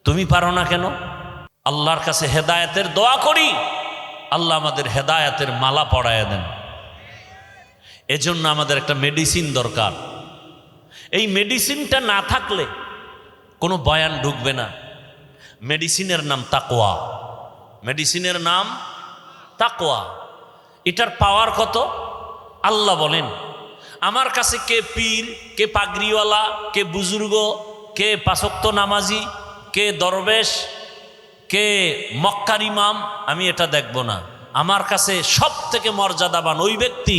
তুমি পারো না কেন? আল্লাহর কাছে হেদায়েতের দোয়া করি, আল্লাহ আমাদের হেদায়েতের মালা পরায় দেন। এজন্য আমাদের একটা মেডিসিন দরকার। এই মেডিসিনটা না থাকলে কোনো বয়ান ঢুকবে না। মেডিসিনের নাম তাকওয়া। মেডিসিনের নাম তাকওয়া। এটার পাওয়ার কত? আল্লাহ বলেন, আমার কাছে কে পীর, কে পাগড়িওয়ালা, কে বুজুর্গ, কে 5 ওয়াক্ত নামাজি, কে দরবেশ, কে মক্কার ইমাম, আমি এটা দেখব না। আমার কাছে সব থেকে মর্যাদাবান ওই ব্যক্তি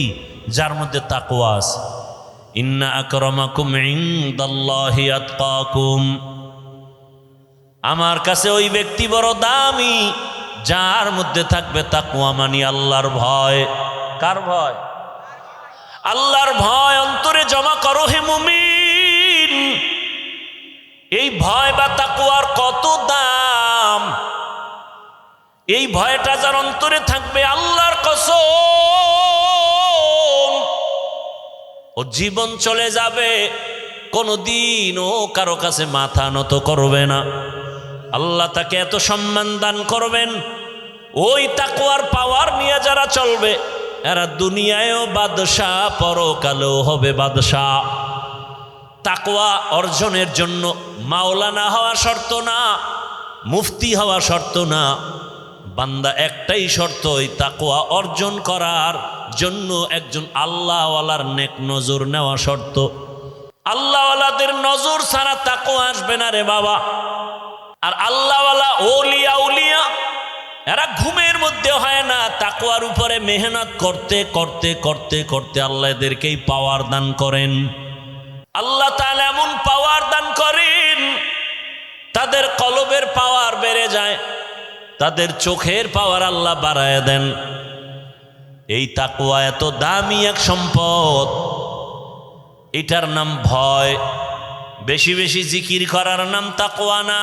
যার মধ্যে তাকওয়া আছে। ইন্না আকরামাকুম ইনদাল্লাহি আতকাকুম। আমার কাছে ওই ব্যক্তি বড় দামি যার মধ্যে থাকবে তাকওয়া, মানে আল্লাহর ভয়। কার ভয়? আল্লাহর ভয় অন্তরে জমা করো হে মুমিন। এই ভয় বা তাকওয়ার কত দাম! এই ভয়টা যার অন্তরে থাকবে, আল্লাহর কসম, ও জীবন চলে যাবে, কোনদিন ও কারো কাছে মাথা নত করবে না। আল্লাহ তাকে এত সম্মান দান করবেন। ওই তাকওয়ার পাওয়ার নিয়ে যারা চলবে, এরা দুনিয়ায়ও বাদশাহ, পরকালেও হবে বাদশাহ। তাকওয়া অর্জনের জন্য মাওলানা হওয়া শর্ত না, মুফতি হওয়া শর্ত না। বান্দা একটাই শর্ত, ওই তাকওয়া অর্জন করার জন্য একজন আল্লাহওয়ালার নেক নজর নেওয়া শর্ত। আল্লাহওয়ালাদের নজর ছাড়া তাকওয়া আসবে না রে বাবা। আর আল্লাহওয়ালা ওলিয়া উলিয়া এরা ঘুমের মধ্যে হয় না, তাকওয়ার উপরে মেহনত করতে করতে করতে করতে আল্লাহ এদেরকেই পাওয়ার দান করেন। আল্লাহ তাআলা এমন পাওয়ার দান করেন, তাদের কলবের পাওয়ার বেড়ে যায়, তাদের চোখের পাওয়ার আল্লাহ বাড়ায় দেন। এই তাকওয়া এত দামি এক সম্পদ, এটার নাম ভয়। বেশি বেশি জিকির করার নাম তাকওয়া না,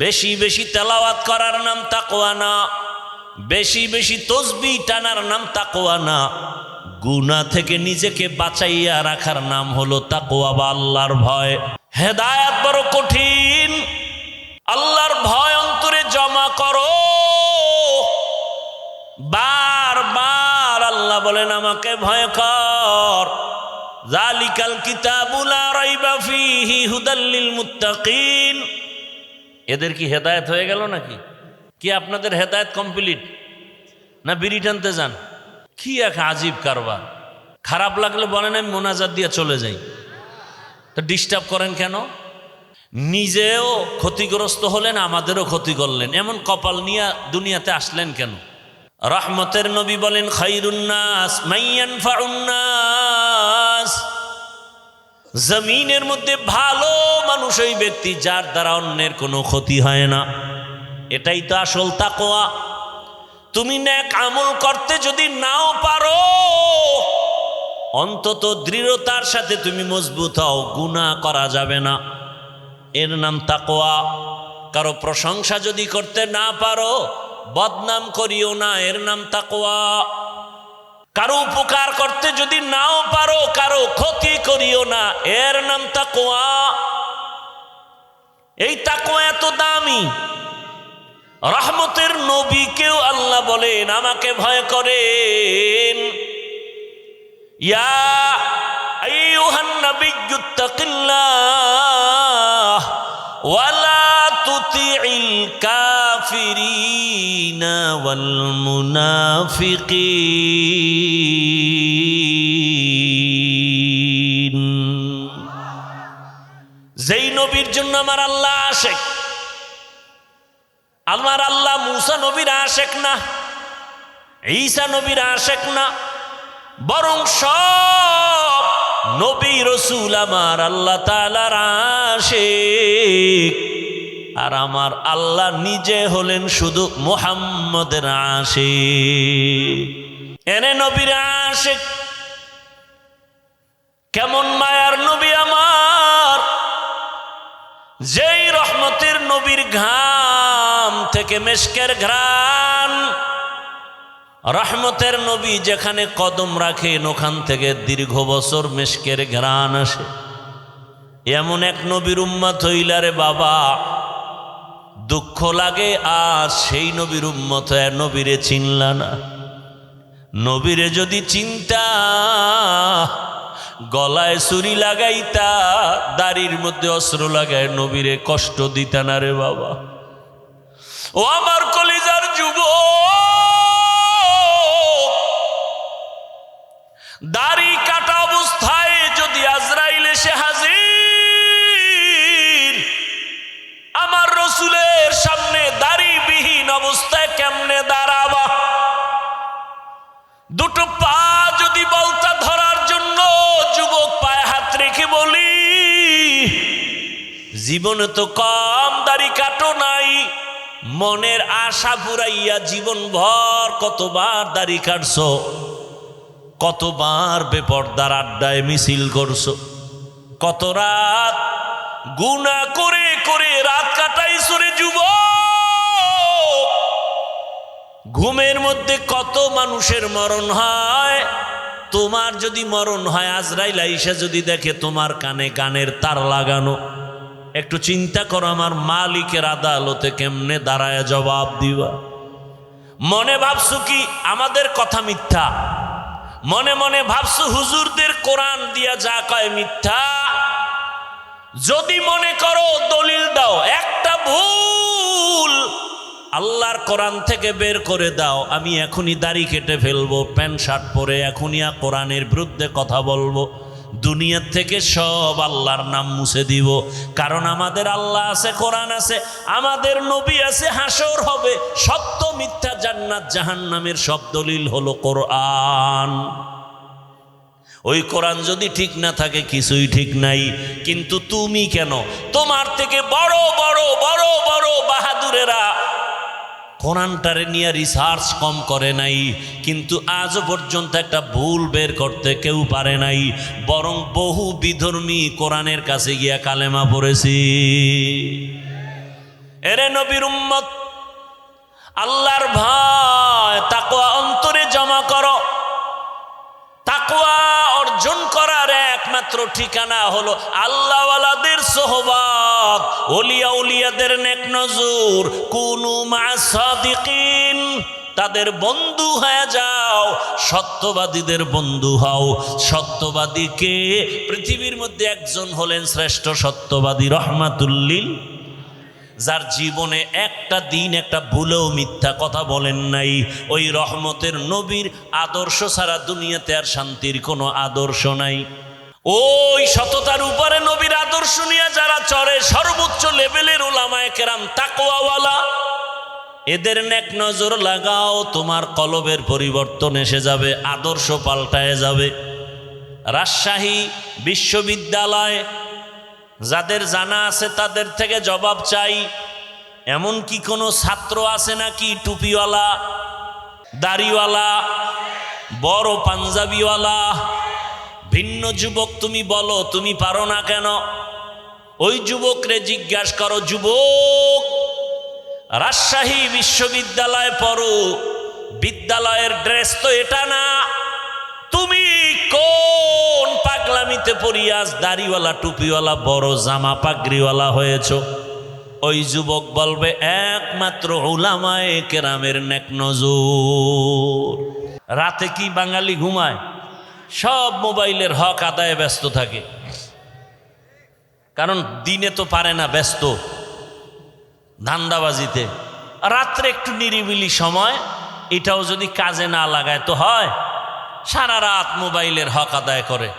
বেশি বেশি তেলাওয়াত করার নাম তাকওয়া না, বেশি বেশি তসবিহ টানার নাম তাকওয়া না। গুনাহ থেকে নিজেকে বাঁচাইয়া রাখার নাম হলো তাকওয়া বা আল্লাহর ভয়। হেদায়েত বড় কঠিন। আল্লাহর ভয় অন্তরে জমা করো। বারবার আল্লাহ বলেন, আমাকে ভয় কর। যালিকাল কিতাবু লা রাইবা ফীহি হুদাল লিল মুত্তাকিন। এদের কি হেদায়েত হয়ে গেল নাকি? কি আপনাদের হেদায়েত কমপ্লিট না বিড়ি টানতে যান? কি এক আজীব কারবার। খারাপ লাগলে বলেন আমি মোনাজাত দিয়ে চলে যাই, তো ডিস্টার্ব করেন কেন? নিজেও ক্ষতিগ্রস্ত হলেন, আমাদেরও ক্ষতি করলেন। এমন কপাল নিয়ে দুনিয়াতে আসলেন কেন? রহমতের নবী বলেন, খায়রুন নাস মান ইয়ানফাউন নাস। জমিনের মধ্যে ভালো মানুষ ওই ব্যক্তি যার দ্বারা অন্যের কোনো ক্ষতি হয় না। এটাই তো আসল তাকওয়া। তুমি নেক আমল করতে যদি নাও পারো, অন্তত দৃঢ়তার সাথে তুমি মজবুত হও, গুনাহ করা যাবে না, এর নাম তাকওয়া। কারো প্রশংসা যদি করতে না পারো, বদনাম করিও না, এর নাম তাকওয়া। কারো উপকার করতে যদি নাও পারো, কারো ক্ষতি করিও না, এর নাম তাকওয়া। এই তাকওয়া এত দামি। রহমতের নবীকেও আল্লাহ বলেন আমাকে ভয় করেন। ইয়া আইয়ুহান নাবিয়্যু তাকিল্লাহ ওয়ালা তুতিইল কাফিরিনা ওয়াল মুনাফিকিন। যেই নবীর জন্য আমার আল্লাহ আশেক, আমার আল্লাহ মুসা নবীর আশেক না, ঈসা নবীর আশেক না, বরং সব নবী রসুল আমার আল্লাহ তাআলার আশেক। আর আমার আল্লাহ নিজে হলেন শুধু মুহাম্মদের আশেক। এনে নবীর আশেক। কেমন মায়ার নবী আমার, যেই রহমতের নবীর ঘাম থেকে মেশকের ঘ্রাণ। রহমতের নবী যেখানে কদম রাখেন ওখান থেকে দীর্ঘ বছর মেশকের ঘ্রাণ আসে। এমন এক নবীর উম্মত হইলারে বাবা, দুঃখ লাগে। আর সেই নবীর উম্মত নবীরে চিনলা না। নবীরে যদি চিন্তা, গলায় ছুরি লাগাইতা, দাড়ির মধ্যে অস্ত্র লাগায় নবীরে কষ্ট দিতা না রে বাবা। ও আমার কলিজার যুবক, দাড়ি কাটা অবস্থায় যদি আজরাইল এসে হাজির, আমার রসুলের সামনে দাড়িবিহীন অবস্থায় কেমনে দাঁড়াবা? দুটো পা যদি বলতা ধরার জন্য, যুবক পায়ে হাত রেখে বলি, জীবনে তো কম দাড়ি কাটো নাই, মনের আশা পুরাইয়া জীবন ভর কতবার দাড়ি কাটছো, কতবার বেপরদার আড্ডায় মিছিল করছো, কত রাত গুনাহ করে করে রাত কাটাইছো রে যুবক। ঘুমের মধ্যে কত মানুষের মরণ হয়। তোমার যদি মরণ হয়, আজরাইল আইসা যদি দেখে তোমার কানে গানের তার লাগানো, একটু চিন্তা করো আমার মালিকের আদালতে কেমনে দাঁড়ায় জবাব দিবা। মনে ভাবছো কি আমাদের কথা মিথ্যা? মনে মনে ভাবছো হুজুরদের কোরআন দিয়া যা কয় মিথ্যা? যদি মনে করো দলিল দাও, একটা ভুল আল্লাহর কোরআন থেকে বের করে দাও, আমি এখনই দাড়ি কেটে ফেলবো, প্যান্ট শার্ট পরে এখনই কোরআনের বিরুদ্ধে কথা বলবো, দুনিয়ার থেকে সব আল্লাহর নাম মুছে দিব। কারণ আমাদের আল্লাহ আছে, কোরআন আছে, আমাদের নবী আছে, হাসর হবে, সত্য মিথ্যা, জান্নাত জাহান্নামের সব দলিল হলো কোরআন। ওই কোরআন যদি ঠিক না থাকে কিছুই ঠিক নাই। কিন্তু তুমি কেন? তোমার থেকে বড় বড় বড় বড় বাহাদুরেরা কোরআনটারে নিয়ে রিসার্চ কম করে নাই, কিন্তু আজও পর্যন্ত একটা ভুল বের করতে কেউ পারে নাই। বরং বহু বিধর্মী কোরআনের কাছে গিয়া কালেমা পড়েছি। এরে নবীর উম্মত, আল্লাহর ভয় তাকওয়া অন্তরে জমা করো। তাকওয়া অর্জন করার একমাত্র ঠিকানা হলো আল্লাহওয়ালাদের সোহবত, ওলিয়া উলিয়াদের নেক নজর। কুনু মা'আস সাদিকিন, তাদের বন্ধু হয়ে যাও, সত্যবাদীদের বন্ধু হও। সত্যবাদীকে পৃথিবীর মধ্যে একজন হলেন শ্রেষ্ঠ সত্যবাদী, রহমাতুল্লিল, যার জীবনে একটা দিন একটা ভুলেও মিথ্যা কথা বলেন নাই। ওই রহমতের নবীর আদর্শ ছাড়া দুনিয়াতে আর শান্তির কোনো আদর্শ নাই। ওই সততার উপরে নবীর আদর্শ নিয়ে যারা চড়ে, সর্বোচ্চ লেভেলের উলামায়ে কেরাম তাকওয়াওয়ালা, এদের নেক নজর লাগাও, তোমার কলবের পরিবর্তন এসে যাবে, আদর্শ পাল্টায় যাবে। রাজশাহী বিশ্ববিদ্যালয় যাদের জানা আছে তাদের থেকে জবাব চাই, এমন কি কোনো ছাত্র আছে নাকি টুপিওয়ালা, দাড়িওয়ালা, বড় পাঞ্জাবিওয়ালা? ভিন্ন যুবক তুমি বলো, তুমি পারো না কেন? ওই যুবকরে জিজ্ঞাসা করো, যুবক রাজশাহী বিশ্ববিদ্যালয়ে পড়ো, বিদ্যালয়ের ড্রেস তো এটা না, রিয়াজ দাড়িওয়ালা টুপিওয়ালা বড় জামা পাগড়িওয়ালা হয়েছ, ওই যুবক বলবে একমাত্র উলামায়ে কেরামের নেক নজর। রাতে কি বাঙালি ঘুমায়? সব মোবাইলের হক আদায়ে ব্যস্ত থাকে, কারণ দিনে তো পারে না, ব্যস্ত ধান্দাবাজিতে। রাত্রে একটু নিরিবিলি সময়, এটাও যদি কাজে না লাগায় তো হয়, সারা রাত মোবাইলের হক আদায় করে।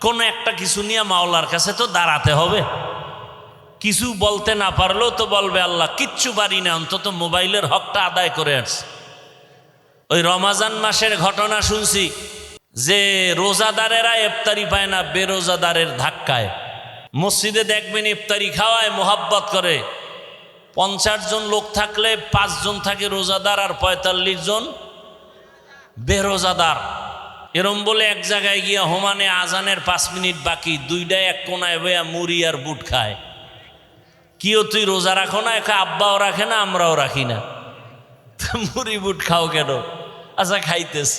কোনো একটা কিছু নিয়ে মাওলার কাছে তো দাঁড়াতে হবে, কিছু বলতে না পারলেও তো বলবে আল্লাহ কিচ্ছু পারি না, অন্তত মোবাইলের হকটা আদায় করে আসছে। ওই রমাজান মাসের ঘটনা শুনছি যে রোজাদারেরা ইফতারি পায় না বেরোজাদারের ধাক্কায়। মসজিদে দেখবেন ইফতারি খাওয়ায় মোহাব্বত করে, 50 জন লোক থাকলে 5 জন থাকে রোজাদার আর 45 জন বেরোজাদার। এরম বলে এক জায়গায় গিয়া হোমানে আজানের 5 মিনিট বাকি, দুইটায় এক কোনায় বইয়া মুড়ি আর বুট খায়। কিও তুই রোজা রাখো না? একা আব্বাও রাখে না, আমরাও রাখি না, মুড়ি বুট খাও কেন? আচ্ছা খাইতেস।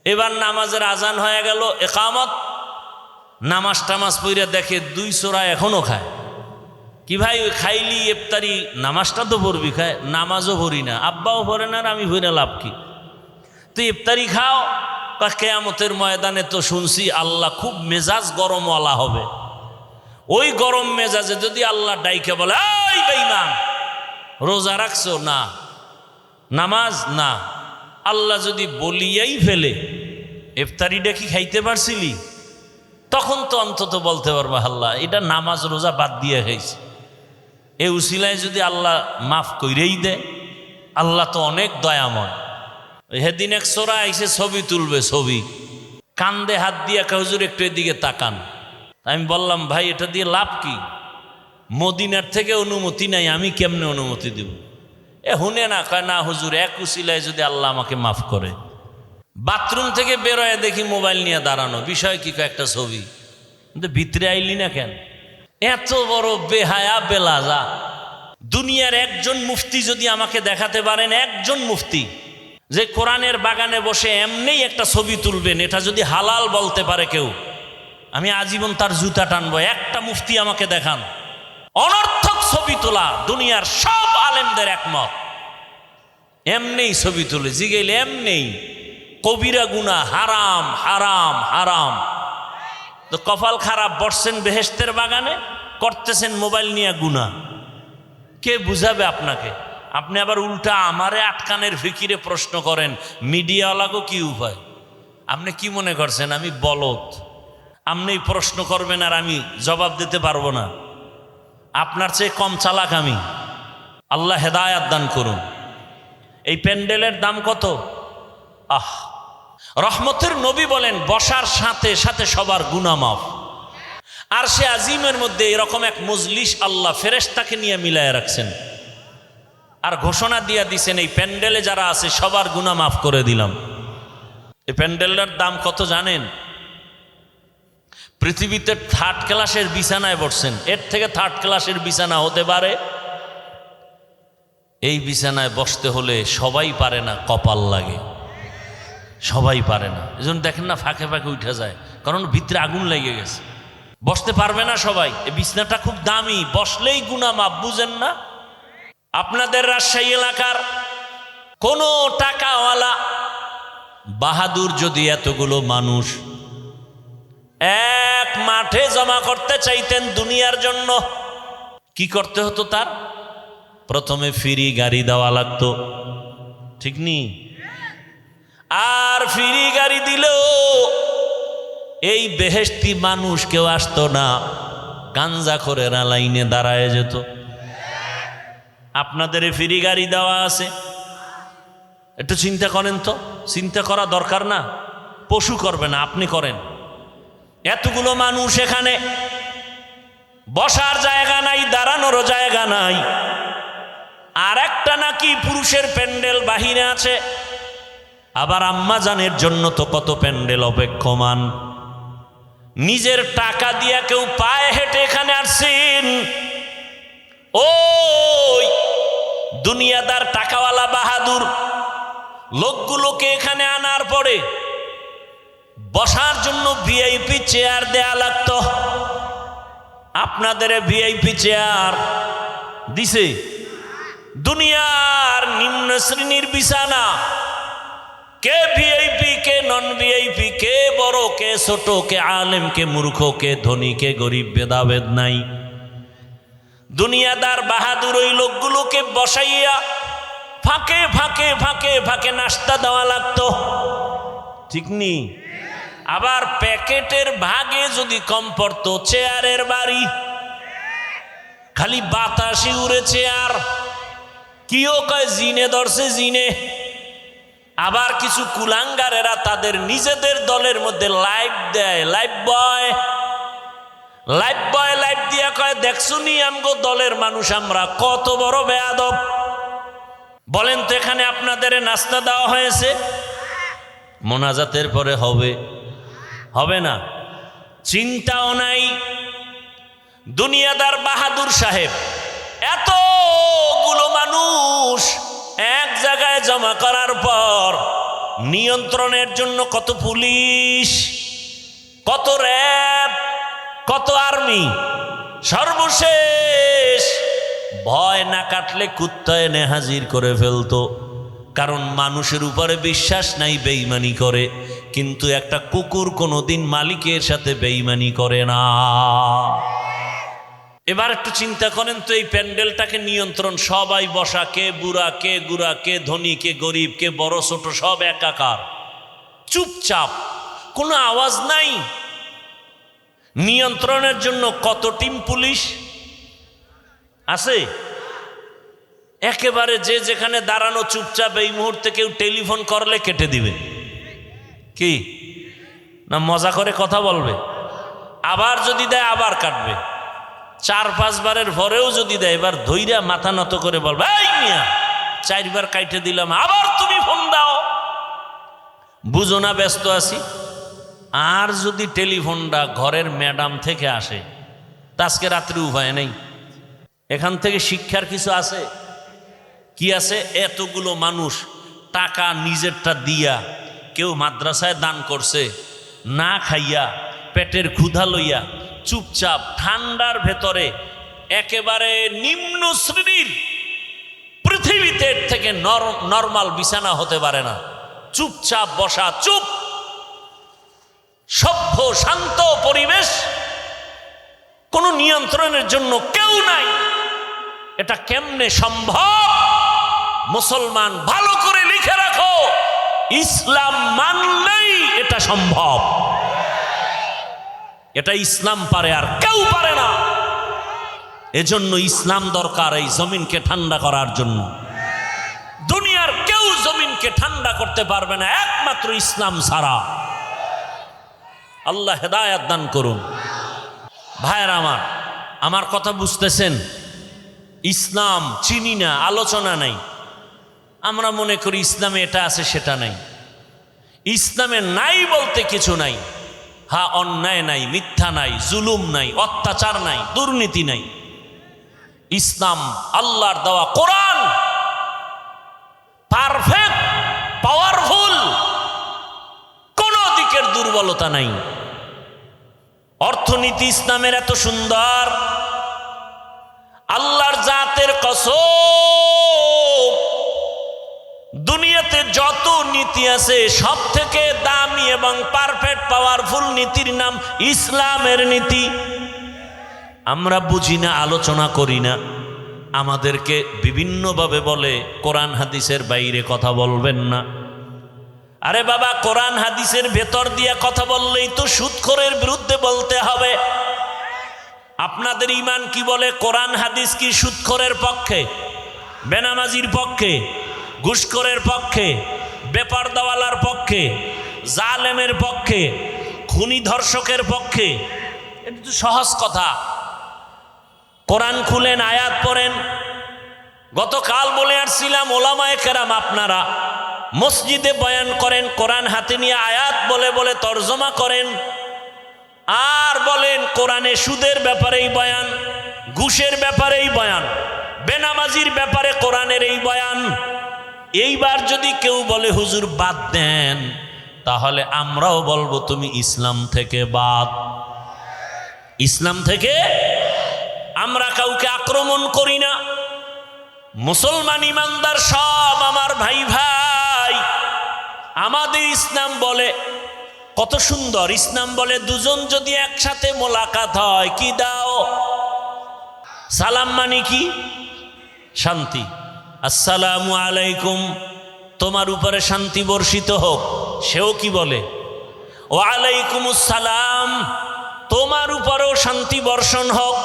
এবার নামাজের আজান হয়ে গেল, একামত, নামাজ টামাজ পইরা দেখে 2 সোরা এখনো খায়। কি ভাই ওই খাইলি ইফতারি, নামাজটা তো পড়বি, খায় নামাজও পড়ি না, আব্বাও পড়ে না, আর আমি পড়ে লাভ কি? তুই ইফতারি খাও। কিয়ামতের ময়দানে তো শুনছি আল্লাহ খুব মেজাজ গরমওয়ালা হবে। ওই গরম মেজাজে যদি আল্লাহ ডাইকে বলে এই বেঈমান রোজা রাখছো না, নামাজ না, আল্লাহ যদি বলিয়াই ফেলে ইফতারিটা কি খাইতে পারছিলি, তখন তো অন্তত বলতে পারবো আল্লাহ এটা নামাজ রোজা বাদ দিয়ে খাইছে। এই উসিলায় যদি আল্লাহ মাফ কইরেই দেয়, আল্লাহ তো অনেক দয়াময়। সেদিন এক সোরা আইসে ছবি তুলবে, ছবি কান্দে হাত দিয়ে হুজুর একটু এদিকে তাকান। আমি বললাম ভাই এটা দিয়ে লাভ কি? মদিনার থেকে অনুমতি নাই, আমি কেমনে অনুমতি দেব? হুনে না, কয় না হুজুর এক উসিলায় যদি আল্লাহ আমাকে মাফ করে। বাথরুম থেকে বেরোয় দেখি মোবাইল নিয়ে দাঁড়ানো, বিষয় কি একটা ছবি, কিন্তু ভিতরে আইলি না কেন? এত বড় বেহায়া বেলাজা। দুনিয়ার একজন মুফতি যদি আমাকে দেখাতে পারেন, একজন মুফতি যে কোরআনের বাগানে বসে এমনি একটা ছবি তুলবেন, এটা যদি হালাল বলতে পারে কেউ, আমি আজীবন তার জুতা টানবো। একটা মুফতি আমাকে দেখান। অনর্থক ছবি তোলা দুনিয়ার সব আলেমদের একমত, এমনি ছবি তুলে জিগেলে এমনি কবিরা গুনাহ, হারাম হারাম হারাম। তো কপাল খারাপ, বসছেন বেহেশতের বাগানে, করতেছেন মোবাইল নিয়ে গুনাহ। কে বুঝাবে আপনাকে? আপনি আবার উল্টা আমারে আটকানের ফিকিরে প্রশ্ন করেন, মিডিয়াওয়ালাকেও কি উপায়? আপনি কি মনে করছেন আমি বলদ? আপনি প্রশ্ন করবেন আর আমি জবাব দিতে পারবো না? আপনার চেয়ে কম চালাক আমি। আল্লাহ হেদায়াত দান করুন। এই প্যান্ডেলের দাম কত? রহমতের নবী বলেন বসার সাথে সাথে সবার গুনাহ মাফ। আর সে আজিমের মধ্যে এরকম এক মজলিস আল্লাহ ফেরেশতাকে নিয়ে মিলায় রাখছেন, আর ঘোষণা দিয়ে দিছেন এই প্যান্ডেলে যারা আছে সবার গুনাহ মাফ করে দিলাম। এই প্যান্ডেলটার দাম কত জানেন? পৃথিবীতে 3rd ক্লাসের বিছানায় বসছেন, এর থেকে 3rd ক্লাসের বিছানা হতে পারে? এই বিছানায় বসতে হলে সবাই পারে না, কপাল লাগে, সবাই পারে না। এজন্য দেখেন না ফাঁকে ফাঁকে উঠে যায়, কারণ ভিতরে আগুন লেগে গেছে, বসতে পারবে না সবাই। এই বিছানাটা খুব দামি, বসলেই গুনাহ মাফ, বুঝেন না? আপনাদের রাজশাহী এলাকার কোন টাকাওয়ালা বাহাদুর যদি এতগুলো মানুষ এক মাঠে জমা করতে চাইতেন দুনিয়ার জন্য, কি করতে হতো? তার প্রথমে ফ্রি গাড়ি দেওয়া লাগতো, ঠিক নি? আর ফ্রি গাড়ি দিলেও এই বেহেশতি মানুষ কেউ আসতো না, গাঞ্জা করে না লাইনে দাঁড়ায় যেত। আপনাদের ফ্রি গাড়ি দেওয়া আছে, একটু চিন্তা করেন তো। চিন্তা করা দরকার না? পশু করবে না, আপনি করেন। এতগুলো মানুষ এখানে, বসার জায়গা নাই, দাঁড়ানোর জায়গা নাই। আর একটা নাকি পুরুষের প্যান্ডেল বাহিরে আছে, আবার আম্মাজানের জন্য তো কত প্যান্ডেল অপেক্ষমান। নিজের টাকা দিয়া কেউ পায়ে হেঁটে এখানে আসছেন। ওই দুনিয়াদার টাকাওয়ালা বাহাদুর লোকগুলোকে এখানে আনার পরে বসার জন্য ভিআইপি চেয়ার দেয়া লাগতো। আপনাদের ভিআইপি চেয়ার দিছে? দুনিয়ার নিম্ন শ্রেণীর বিছানা, কে ভিআইপি কে নন ভিআইপি, কে বড় কে ছোট, কে আলেম কে মূর্খ, কে ধনী কে গরিব, ভেদাভেদ নাই। দুনিয়াদার বাহাদুর ওই লোকগুলোকে বসাইয়া ফাঁকে ফাঁকে ফাঁকে ফাঁকে নাস্তা দেওয়া লাগতো, ঠিক নি? আবার প্যাকেটের ভাগে যদি কম পড়তো, চেয়ারের বাড়ি, খালি বাতাসি উড়ে চেয়ার। কিও কয় জিনে ধরছে জিনে। আবার কিছু কুলাঙ্গারেরা তাদের নিজেদের দলের মধ্যে লাইভ দেয়, লাইভ বয় লাইভ দিয়া কয় দেখছুনি আমগো দলের মানুষ আমরা কত বড় বেয়াদব। বলেন তো এখানে আপনাদের নাস্তা দেওয়া হয়েছে? মোনাজাতের পরে হবে? হবে না, চিন্তাও নাই। দুনিয়াদার বাহাদুর সাহেব এতগুলো মানুষ এক জায়গায় জমা করার পর নিয়ন্ত্রণের জন্য কত পুলিশ, কত র্যাব, কত আর্মি, সর্বশেষ ভয় না কাটলে কুত্তা এনে হাজির করে ফেলতো। কারণ মানুষের উপরে বিশ্বাস নাই, বেঈমানি করে। কিন্তু একটা কুকুর কোনোদিন মালিকের সাথে বেঈমানি করে না। এবার একটু চিন্তা করেন তো, এই প্যান্ডেলটাকে নিয়ন্ত্রণ, সবাই বসা, কে বুড়া কে গুড়া, কে ধনী কে গরিব, কে বড় ছোট, সব একাকার, চুপচাপ, কোনো আওয়াজ নাই। নিয়ন্ত্রণের জন্য কত টিম পুলিশ আছে? একেবারে যে যেখানে দাঁড়ানো চুপচাপ, এই মুহূর্তে কেউ টেলিফোন করলে কেটে দিবে। কি না মজা করে কথা বলবে? আবার যদি দেয় আবার কাটবে। 4-5 বারের পরেও যদি দেয়, এবার ধৈর্য মাথা নত করে বলবে, এই মিয়া 4 বার কাইটে দিলাম, আবার তুমি ফোন দাও, বুঝো না ব্যস্ত আছি। আর যদি টেলিফোনটা ঘরের ম্যাডাম থেকে আসে, তা আজকে রাত্রি উপায় নেই। এখান থেকে শিক্ষার কিছু আছে? কি আছে? এতগুলো মানুষ টাকা নিজেরটা দিয়া, কেউ মাদ্রাসায় দান করছে, না খাইয়া পেটের ক্ষুধা লইয়া চুপচাপ ঠান্ডার ভেতরে, একেবারে নিম্ন শ্রেণীর, পৃথিবীতে থেকে নরমাল বিছানা হতে পারে না, চুপচাপ বসা, চুপ, সভ্য শান্ত পরিবেশ, কোনো নিয়ন্ত্রণের জন্য কেউ নাই। এটা কেমনে সম্ভব? মুসলমান ভালো করে লিখে রাখো, ইসলাম মানলেই এটা সম্ভব। এটা ইসলাম পারে, আর কেউ পারে না। এজন্য ইসলাম দরকার এই জমিনকে ঠান্ডা করার জন্য। দুনিয়ার কেউ জমিনকে ঠান্ডা করতে পারবে না, একমাত্র ইসলাম ছাড়া। আল্লাহ হেদায়েত দান করুন। ভাইয়েরা আমার কথা বুঝতেছেন? ইসলাম চিনি না, আলোচনা নাই। আমরা মনে করি ইসলামে এটা আছে সেটা নাই। ইসলামে নাই বলতে কিছু নাই। হ্যাঁ, অন্যায় নাই, মিথ্যা নাই, জুলুম নাই, অত্যাচার নাই, দুর্নীতি নাই। ইসলাম আল্লাহর দেওয়া কোরআন পারফেক্ট, পাওয়ারফুল, কোন দিকের দুর্বলতা নাই। অর্থনীতি ইসলামের এত সুন্দর, আল্লাহর জাতের কসম, দুনিয়াতে যত নীতি আছে সব থেকে দামি এবং পারফেক্ট পাওয়ারফুল নীতির নাম ইসলামের নীতি। আমরা বুঝি না, আলোচনা করি না। আমাদেরকে বিভিন্নভাবে বলে কোরআন হাদিসের বাইরে কথা বলবেন না। আরে বাবা, কোরআন হাদিসের ভেতর দিয়ে কথা বললেই তো সুদখোরের বিরুদ্ধে বলতে হবে। আপনাদের ঈমান কি বলে? কোরআন হাদিস কি সুদখোরের পক্ষে, বেনামাজির পক্ষে, ঘুষখোরের পক্ষে, বেপরদাওয়ালার পক্ষে, জালেমের পক্ষে, খুনি ধর্ষকের পক্ষে? এটা তো সহজ কথা। কোরআন খুলেন, আয়াত পড়েন। গতকাল বলে আসছিলাম, ওলামায়ে কেরাম আপনারা মসজিদে বয়ান করেন, কোরআন হাতে নিয়ে আয়াত বলে বলে তরজমা করেন, আর বলেন কোরআনে সুদের ব্যাপারেই বয়ান, ঘুষের ব্যাপারেই বয়ান, বেনামাজির ব্যাপারে কোরআনের এই বয়ান। এইবার যদি কেউ বলে হুজুর বাদ দেন, তাহলে আমরাও বলবো তুমি ইসলাম থেকে বাদ। ইসলাম থেকে আমরা কাউকে আক্রমণ করি না। মুসলমান ইমানদার সব আমার ভাই ভাই। আমাদের ইসলাম বলে, কত সুন্দর ইসলাম বলে, দুজন যদি একসাথে মোলাকাত হয়, কি দাও? সালাম মানে কি? শান্তি। আসসালামু আলাইকুম, তোমার উপরে শান্তি বর্ষিত হোক। সেও কি বলে? ওয়ালাইকুমুস সালাম, তোমার উপরেও শান্তি বর্ষণ হোক।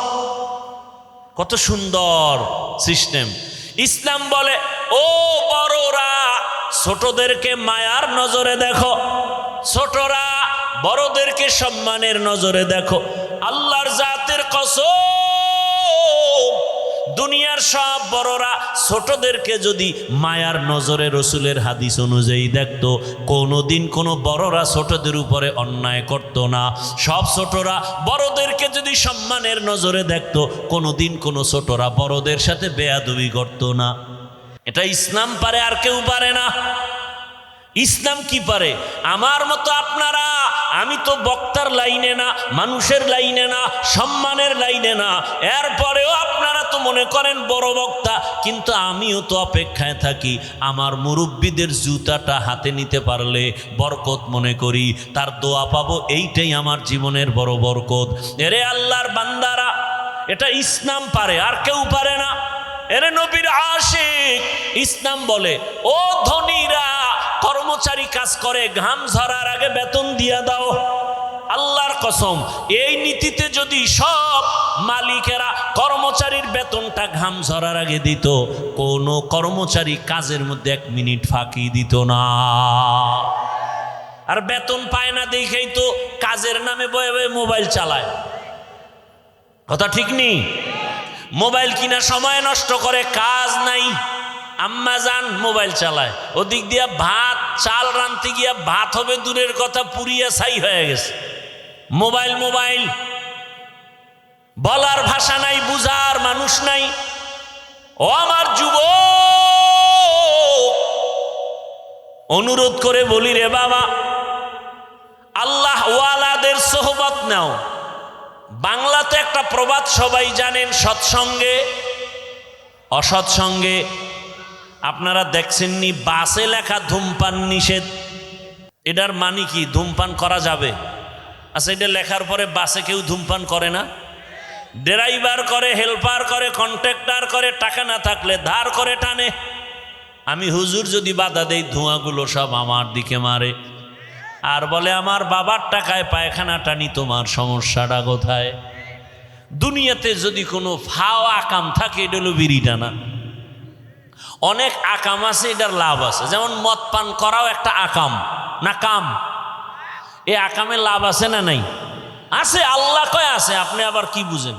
কত সুন্দর সিস্টেম। ইসলাম বলে, ও বড়রা ছোটদেরকে মায়ার নজরে দেখো, ছোটরা বড়দেরকে সম্মানের নজরে দেখো। আল্লাহর জাতের কসম, দুনিয়ার সব বড়রা ছোটদেরকে যদি মায়ার নজরে রসুলের হাদিস অনুযায়ী দেখতো, কোনোদিন কোনো বড়রা ছোটদের উপরে অন্যায় করতো না। সব ছোটরা বড়দেরকে যদি সম্মানের নজরে দেখতো, কোনোদিন কোনো ছোটরা বড়দের সাথে বেয়াদবি করতো না। এটা ইসলাম পারে, আর কেউ পারে না। ইসলাম কি পারে? আমার মতো আপনারা, আমি তো বক্তার লাইনে না, মানুষের লাইনে না, সম্মানের লাইনে না, এরপরেও আপনারা তো মনে করেন বড় বক্তা। কিন্তু আমিও তো অপেক্ষায় থাকি, আমার মুরব্বীদের জুতাটা হাতে নিতে পারলে বরকত মনে করি, তার দোয়া পাবো, এইটাই আমার জীবনের বড় বরকত। এরে আল্লাহর বান্দারা, এটা ইসলাম পারে, আর কেউ পারে না। এরে নবীর আশিক, ইসলাম বলে, ও ধনীরা, কর্মচারী কাজ করে, ঘাম ঝরার আগে বেতন দিয়া দাও। আল্লাহর কসম, এই নীতিতে যদি সব মালিকেরা কর্মচারীর বেতনটা ঘাম ঝরার আগে দিত, কোনো কর্মচারী কাজের মধ্যে 1 মিনিট ফাঁকি দিত না। আর বেতন পায় না দেখেই তো কাজের নামে বয়ে বয়ে মোবাইল চালায়। কথা ঠিক নেই? মোবাইল কিনা সময় নষ্ট করে, কাজ নাই, আম্মা যান মোবাইল চালায়। ওদিক দিয়া ভাত চাল রাঁধতে গিয়া ভাত হবে দূরের কথা, পুড়িয়া ছাই হয়ে গেছে। মোবাইল মোবাইল, বলার ভাষা নাই, বুঝার মানুষ নাই। ও আমার যুবক, অনুরোধ করে বলি রে বাবা, আল্লাহ ওয়ালাদের সোহবত নাও। বাংলাতে একটা প্রবাদ সবাই জানেন, সৎসঙ্গে অসৎসঙ্গে। আপনারা দেখছেননি বাসে লেখা ধূমপান নিষেধ। এটার মানে কি? ধূমপান করা যাবে? আচ্ছা, এটা লেখার পরে বাসে কেউ ধূমপান করে না? ড্রাইভার করে, হেল্পার করে, কন্ট্রাক্টর করে, টাকা না থাকলে ধার করে টানে। আমি হুজুর যদি বাধা দেই, ধোঁয়াগুলো সব আমার দিকে মারে, আর বলে আমার বাবার টাকায় পায়খানা টানি, তোমার সমস্যাটা কোথায়? দুনিয়াতে যদি কোনো ফাও আকাম থাকে, এটা হলো বিড়ি টানা। অনেক আকাম আছে, এটার লাভ আছে। যেমন মদ পান করাও একটা আকাম না কাম? এই আকামে লাভ আছে না নাই? আছে, আল্লাহ কয় আছে। আপনি আবার কি বুঝেন?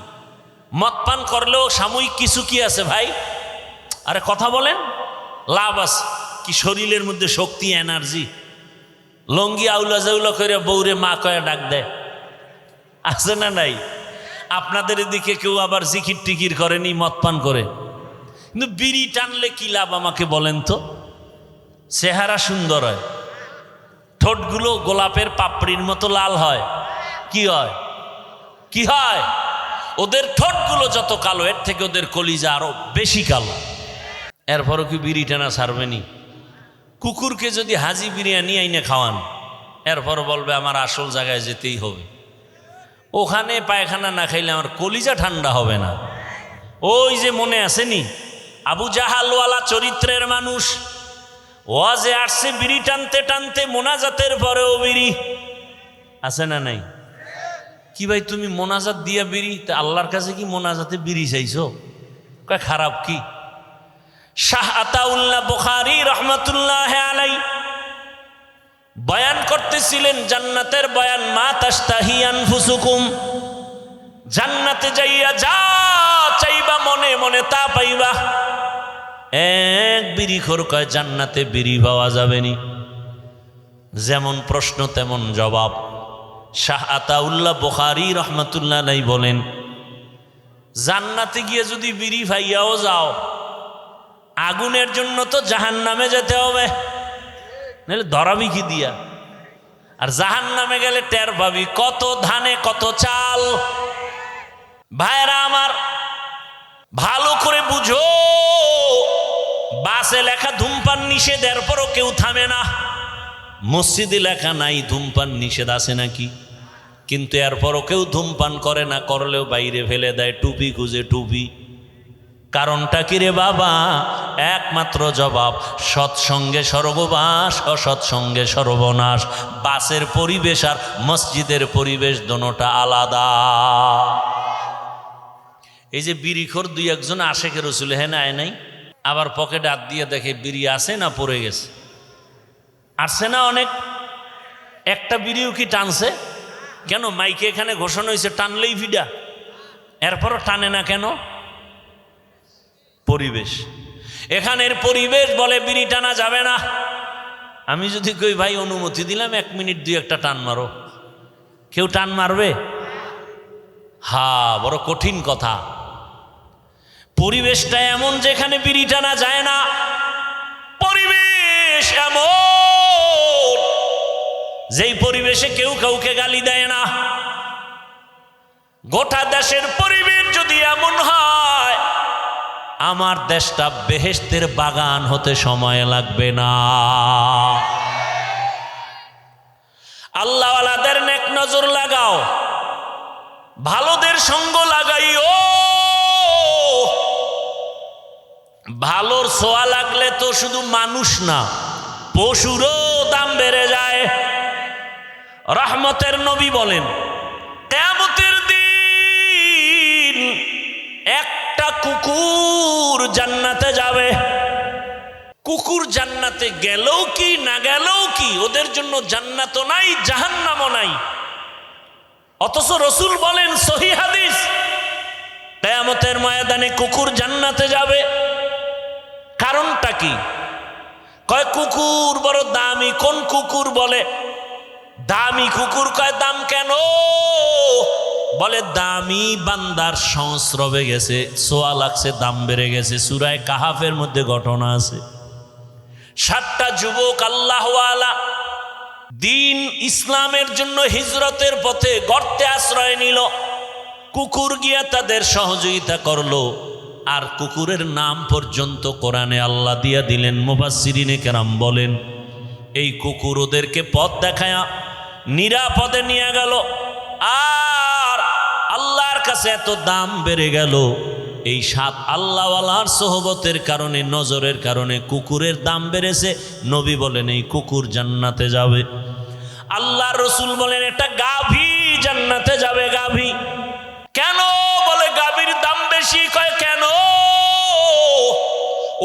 মদ পান করলেও সাময়িক কিছু কি আছে ভাই? আরে কথা বলেন, লাভ আছে। কি শরীরের মধ্যে শক্তি, এনার্জি। লঙ্গি আউলা জাউলা করে বউরে মা কয়ে ডাক দেয়, আছে না নাই? আপনাদের এদিকে কেউ আবার জিকির টিকির করেনি, মদ পান করে। কিন্তু বিড়ি টানলে কি লাভ আমাকে বলেন তো? চেহারা সুন্দর হয়, ঠোঁটগুলো গোলাপের পাপড়ির মতো লাল হয়। কি হয়? কি হয়? ওদের ঠোঁটগুলো যত কালো, এর থেকে ওদের কলিজা আরো বেশি কালো। এরপরও কি বিড়ি টানা ছাড়বেনি? কুকুরকে যদি হাজি বিরিয়ানি আইনে খাওয়ান, এরপর বলবে আমার আসল জায়গায় যেতেই হবে। ওখানে পায়খানা না খাইলে আমার কলিজা ঠান্ডা হবে না। ওই যে মনে আসেনি, আবু জাহালওয়ালা চরিত্রের মানুষ, ওয়াজে আসছে বিড়ি টানতে টানতে, মোনাজাতের পরেও বিড়ি। আছে না নাই? কি ভাই তুমি মোনাজাত দিয়া বিড়ি? তা আল্লাহর কাছে কি মোনাজাতে বিড়ি চাইছো? কয় খারাপ কি? শাহ আতাউল্লাহ বুখারী রহমাতুল্লাহ আলাই বয়ান করতেছিলেন জান্নাতের বয়ান। মা তাশতাহি আনফুসুকুম, জান্নাতে যাইয়া যা চাইবা মনে মনে তা পাইবা। এক বিড়িখোর কয় জান্নাতে বিড়ি পাওয়া যাবে নি? যেমন প্রশ্ন তেমন জবাব। শাহ আতাউল্লাহ বুখারী রহমাতুল্লাহ আলাই বলেন, জান্নাতে গিয়ে যদি বিড়ি পাইয়াও যাও, আগুনের জন্য তো জাহান্নামে যেতে হবে, নাহলে ধরাবি কি দিয়া? আর জাহান্নামে গেলে টের পাবি কত ধানে কত চাল। ভাইরা আমার, ভালো করে বুঝো, বাসে লেখা ধূমপান নিষেধ, এরপরও কেউ থামে না। মসজিদে লেখা নাই ধূমপান নিষেধ, আছে নাকি? কিন্তু এরপরও কেউ ধূমপান করে না, করলেও বাইরে ফেলে দেয়, টুপি খুঁজে টুপি। কারণটা কি রে বাবা? একমাত্র জবাব, সৎসঙ্গে স্বর্গবাস, অসৎসঙ্গে সর্বনাশ। বাসের পরিবেশ আর মসজিদের পরিবেশ দোনোটা আলাদা। এই যে বিড়িখোর দুই একজন আশেকের রসুল হ্যাঁ না, নাই, আবার পকেটে হাত দিয়ে দেখে বিড়ি আছে না পড়ে গেছে। আসছে না অনেক, একটা বিড়িও কি টানছে? কেন? মাইকে এখানে ঘোষণা হয়েছে টানলেই ভিডা, এরপরও টানে না কেন? পরিবেশ, এখানের পরিবেশ বলে বিড়ি টানা যাবে না। আমি যদি কই ভাই অনুমতি দিলাম 1 মিনিট 2 একটা টান মারো, কেউ টান মারবে? বড় কঠিন কথা। পরিবেশটা এমন যেখানে বিড়ি টানা যায় না। পরিবেশ এমন যেই পরিবেশে কেউ কাউকে গালি দেয় না। গোটা দেশের পরিবেশ যদি এমন হয়, আমার দেশটা বেহেশতের বাগান হতে সময় লাগবে না। আল্লাহওয়ালাদের নেক নজর লাগাও, ভালোদের সঙ্গ লাগাইও। ভালোর ছোঁয়া লাগলে তো শুধু মানুষ না, পশুরও দাম বেড়ে যায়। রহমতের নবী বলেন, কিয়ামতের দিন একটা কুকুর জান্নাতে যাবে। কুকুর জান্নাতে গেলেও কি না গেলেও কি, ওদের জন্য জান্নাতও নাই জাহান্নামও নাই। অথচ রসুল বলেন, সহিহ হাদিস, কিয়ামতের ময়দানে কুকুর জান্নাতে যাবে। কারণটা কি? কয় কুকুর বড় দামি। কোন কুকুর? বলে দামি কুকুর। কয় দাম কেন? বলে দামি বান্দার সংস্রবে গেছে, সোয়া লাগছে, দাম বেড়ে গেছে। সূরা কাহাফের মধ্যে ঘটনা আছে। 7টা যুবক আল্লাহওয়ালা দিন ইসলামের জন্য হিজরতের পথে গর্তে আশ্রয় নিল। কুকুর গিয়া তাদের সহযোগিতা করলো, আর কুকুরের নাম পর্যন্ত কোরআনে আল্লাহ দিয়া দিলেন। মুফাসসিরিনে কেরাম বলেন, এই কুকুর ওদেরকে পথ দেখায়া নিরাপদে নিয়ে গেল। আর আল্লাহর কাছে এত দাম বেড়ে গেল, এই 7 আল্লাহওয়ালার সোহবতের কারণে, নজরের কারণে কুকুরের দাম বেড়েছে। নবী বলেন এই কুকুর জান্নাতে যাবে। আল্লাহর রসুল বলেন এটা গাভী জান্নাতে যাবে। গাভী কেন? বলে গাভীর দাম বেশি। কয় কেন?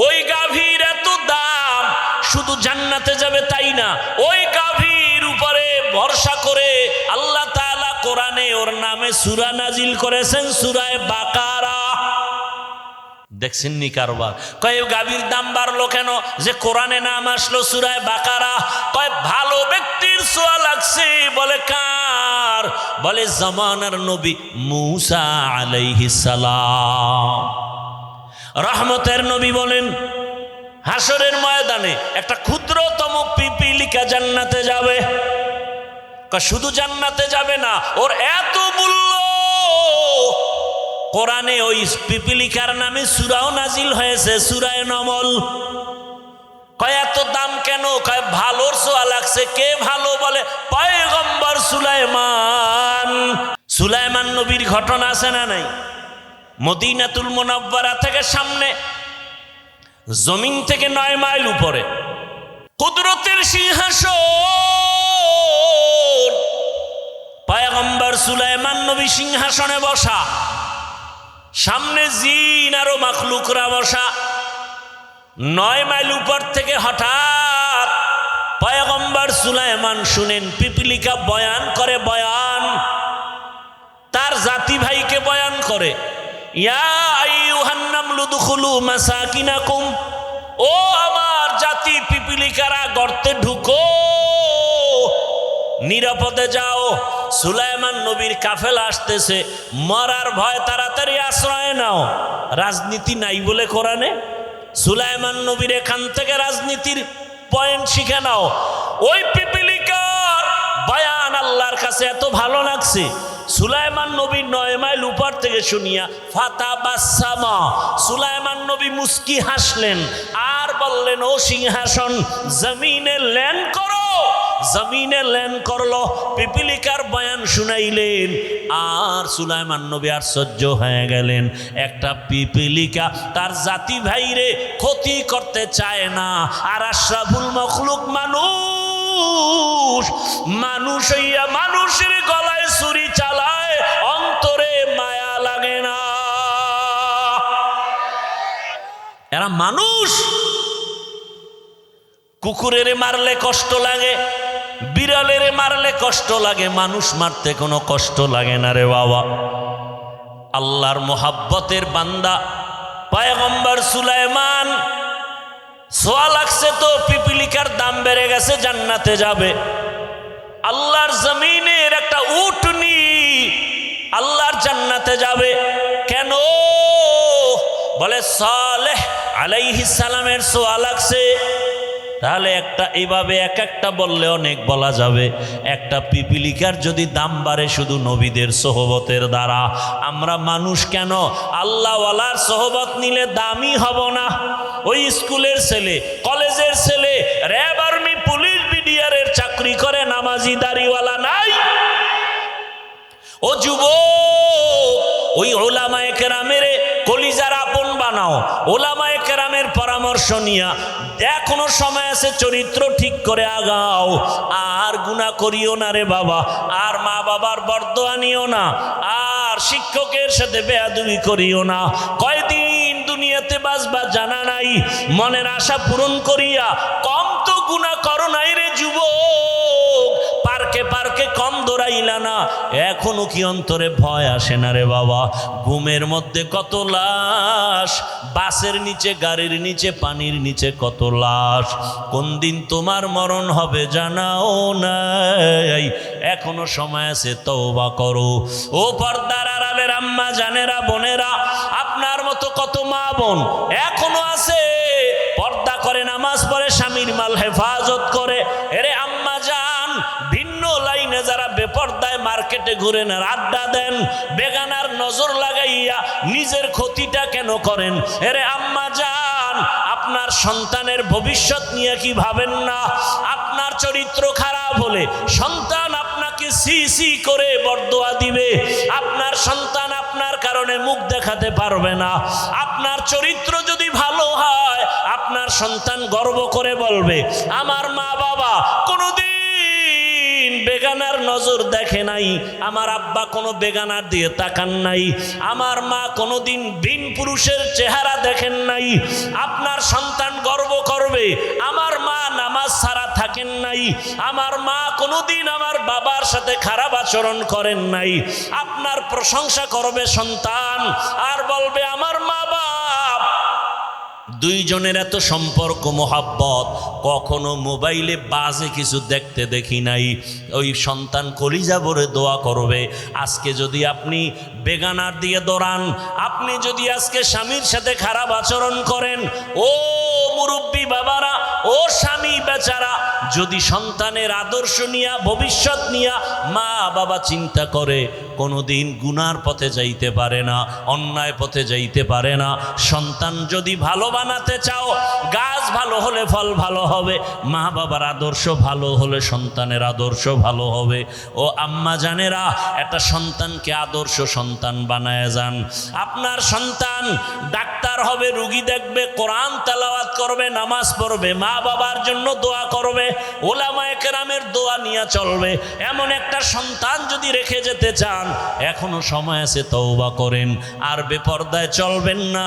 ওই গাভীর এত দাম, শুধু জান্নাতে যাবে তাই না, ওই গাভীর উপরে ভরসা করে আল্লাহ তাআলা কোরআনে ওর নামে সূরা নাজিল করেছেন, সূরা বাকারা। দেখছেন নি কারবার? কয় গাভীর দাম বাড়লো কেন? যে কোরআনে নাম আসলো সূরা বাকারা। কয় ভালো ব্যক্তির ছোঁয়া লাগছে। বলে কার? বলে জামানার নবী মূসা আলাইহিস সালাম। রহমতের নবী বলেন, হাসরের ময়দানে একটা ক্ষুদ্রতম পিপিলিকা জান্নাতে যাবে। শুধু জান্নাতে যাবে না, ওর এত মূল্য। কোরআনে ওই পিপিলিকার নামে সূরাও নাজিল হয়েছে, সূরা নমল। কয় এত দাম কেন? কয় ভালোর ছোঁয়া লাগছে। কে ভালো? বলে পয়গম্বর সুলাইমান। সুলাইমান নবীর ঘটনা আছে না নাই? মদিনাতুল মুনাওয়ারা থেকে সামনে, জমিন থেকে 9 মাইল উপরে কুদরতের সিংহাসন। পয়গম্বর সুলাইমান নবী সিংহাসনে বসা, সামনে জিন আরো মাখলুকরা বসা। 9 মাইল উপর থেকে হঠাৎ পয়গম্বর সুলাইমান শুনেন পিপিলিকা বয়ান করে। বয়ান তার জাতি ভাইকে বয়ান করে, ইয়া আইয়ুহান নামলু দুখুলু মাসাকিনাকুম, ও আমার জাতি পিপিলিকারা গর্তে ঢুকো, নিরাপদে যাও। সুলাইমান নবীর কাফেলা আসতেছে, মরার ভয়, তাড়াতাড়ি আশ্রয় নাও। রাজনীতি নাই বলে কোরআনে। সুলাইমান নবীর এখান থেকে রাজনীতির পয়েন্ট শিখে নাও। ওই পিপিলিকার বয়ান আল্লাহর কাছে এত ভালো লাগছে, সুলাইমান নবী 9 মাইল উপর থেকে শুনিয়া ফাতাবাসসামা, সুলাইমান নবী মুস্কি হাসলেন আর বললেন, ও সিংহাসন জমিনে ল্যান্ড করো। জমিনে ল্যান্ড করলো, পিপিলিকার বয়ান শুনাইলেন। আর সুলাইমান নবী আশ্চর্য হয়ে গেলেন, একটা পিপিলিকা তার জাতি ভাইরে ক্ষতি করতে চায় না, আর আশরাফুল মখলুক মানুষ, মানুষ হইয়া মানুষের গলায় ছুরি চালায়, অন্তরে মায়া লাগে না। এরা মানুষ, কুকুরের মারলে কষ্ট লাগে, বিড়ালের মারলে কষ্ট লাগে, মানুষ মারতে কোনো কষ্ট লাগে না রে বাবা। আল্লাহর মোহাব্বতের বান্দা পয়গম্বর সুলাইমান, সোয়া লাগছে তো পিপিলিকার দাম বেড়ে গেছে, জান্নাতে যাবে। আল্লাহর জমিনের একটা উটনি আল্লাহর জান্নাতে যাবে কেন? বলে সালেহ আলাইহিস সালামের সোয়া লাগছে। তাহলে একটা এইভাবে এক একটা বললে অনেক বলা যাবে। একটা পিপিলিকার যদি দাম বাড়ে শুধু নবীদের সোহবতের দ্বারা, আমরা মানুষ কেন আল্লাহওয়ালার সোহবত নিলে দামি হব না? ওই স্কুলের ছেলে, কলেজের ছেলে, র্যাব, আর্মি, পুলিশ, বিডিআরের চাকরি করে, নামাজি দাড়িওয়ালা নাই। ও যুবক, ওই ওলামায়ে কেরামের কলিজার আপন বানাও, ওলামায়ে কেরামের পরামর্শ নিয়া এখনো সময় আছে, চরিত্র ঠিক করে আগাও। আর গুনাহ করিও না রে বাবা, আর মা বাবার বরদোয়া নিও না, আর শিক্ষকের সাথে বেয়াদবি করিও না। কয়দিন দুনিয়াতে বাঁচবা জানা নাই, মনের আশা পূরণ করিয়া কম তো গুনাহ করো নাই রে যুবক। পার্কে পার্কে কম দৌড়াইলা না, এখনো কি অন্তরে ভয় আসে না রে বাবা? ঘুমের মধ্যে কত লাশ, বাসের নিচে, গাড়ির নিচে, পানির নিচে কত লাশ। কোন দিন তোমার মরণ হবে জানাও নাই, এখনো সময় আছে, তওবা করো। ও পর্দার আড়ালের আম্মা জানেরা, বোনেরা, আপনার মতো কত মা বোন এখনো আছে, পর্দা করে, নামাজ পড়ে, স্বামীর মাল হেফাজত করে। এরে আম্মা জান, ভিন্ন লাইনে যারা বেপর্দায় মার্কেটে ঘুরেন, আড্ডা দেন, বেগানার নজর লাগাইয়া নিজের ক্ষতিটা কেন করেন? এরে আম্মা জান, আপনার সন্তানের ভবিষ্যৎ নিয়ে কি ভাবেন না? আপনার চরিত্র খারাপ হলে সন্তান আপনাকে সি সি করে বরদোয়া দিবে। আপনার সন্তান আপনার কারণে মুখ দেখাতে পারবে না। আপনার চরিত্র যদি ভালো হয়, আপনার সন্তান গর্ব করে বলবে, আমার মা বাবা কোনোদিন বেগানার নজর দেখে নাই, আমার আব্বা কোনো বেগানার দিয়ে তাকান নাই, আমার মা কোনোদিন বিন পুরুষের চেহারা দেখেন নাই। আপনার সন্তান গর্ব করবে, আমার মা নামাজ ছাড়া থাকেন নাই, আমার মা কোনোদিন আমার বাবার সাথে খারাপ আচরণ করেন নাই। আপনার প্রশংসা করবে সন্তান, আর বলবে আমার মা বাপ দুইজনের এত সম্পর্ক, মোহাব্বত, কখনো মোবাইলে বাজে কিছু দেখতে দেখি নাই। ওই সন্তান কলিজা ভরে দোয়া করবে। আজকে যদি আপনি বেগানার দিয়ে দৌড়ান, আপনি যদি আজকে স্বামীর সাথে খারাপ আচরণ করেন, ও মুরব্বী বাবারা, ও স্বামী বেচারা, যদি সন্তানের আদর্শ নিয়া, ভবিষ্যৎ নিয়া মা বাবা চিন্তা করে, কোনোদিন গুনার পথে যাইতে পারে না, অন্যায় পথে যাইতে পারে না। সন্তান যদি ভালো বানাতে চাও, গাছ ভালো হলে ফল ভালো হবে, মা বাবার আদর্শ ভালো হলে সন্তানের আদর্শ ভালো হবে। ও আম্মা জানেরা, একটা সন্তানকে আদর্শ সন্তান বানায় যান। আপনার সন্তান ডাক্তার হবে, রুগী দেখবে, কোরআন তেলাওয়াত করবে, নামাজ পড়বে, মা বাবার জন্য দোয়া করবে, ওলামায়ে কেরামের দোয়া নিয়ে চলবে। এমন একটা সন্তান যদি রেখে যেতে চান, এখনো সময় আছে, তওবা করেন। আর বেপরদায় চলবেন না,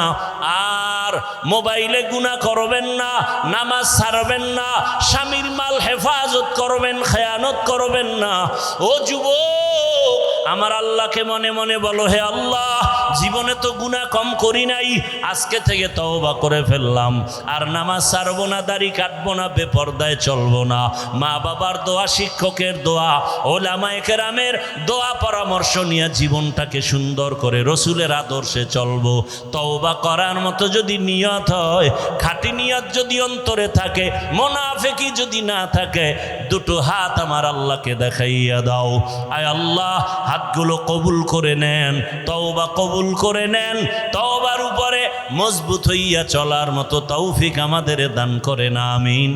আর মোবাইলে গুনাহ করবেন না, নামাজ ছাড়বেন না, স্বামীর মাল হেফাজত করবেন, খেয়ানত করবেন না। ও যুবক, আমার আল্লাহকে মনে মনে বলো, হে আল্লাহ, জীবনে তো গুনাহ কম করি নাই, আজকে থেকে তওবা করে ফেললাম, আর নামাজ ছাড়বো না, দাড়ি কাটবো না, বেপরদায় চলবো না। মা বাবার দোয়া, শিক্ষকের দোয়া, ওলামায়ে কেরামের দোয়া পরামর্শ নিয়ে জীবনটাকে সুন্দর করে রসুলের আদর্শে চলবো। তওবা করার মতো যদি নিয়ত হয়, খাঁটি নিয়ত যদি অন্তরে থাকে, মুনাফিকি যদি না থাকে, দুটো হাত আমার আল্লাহকে দেখাইয়া দাও। আয় আল্লাহ, হাতগুলো কবুল করে নেন, তওবা কবুল করে নেন, তওবার উপরে মজবুত হইয়া চলার মতো তৌফিক আমাদের দান করেন, আমিন।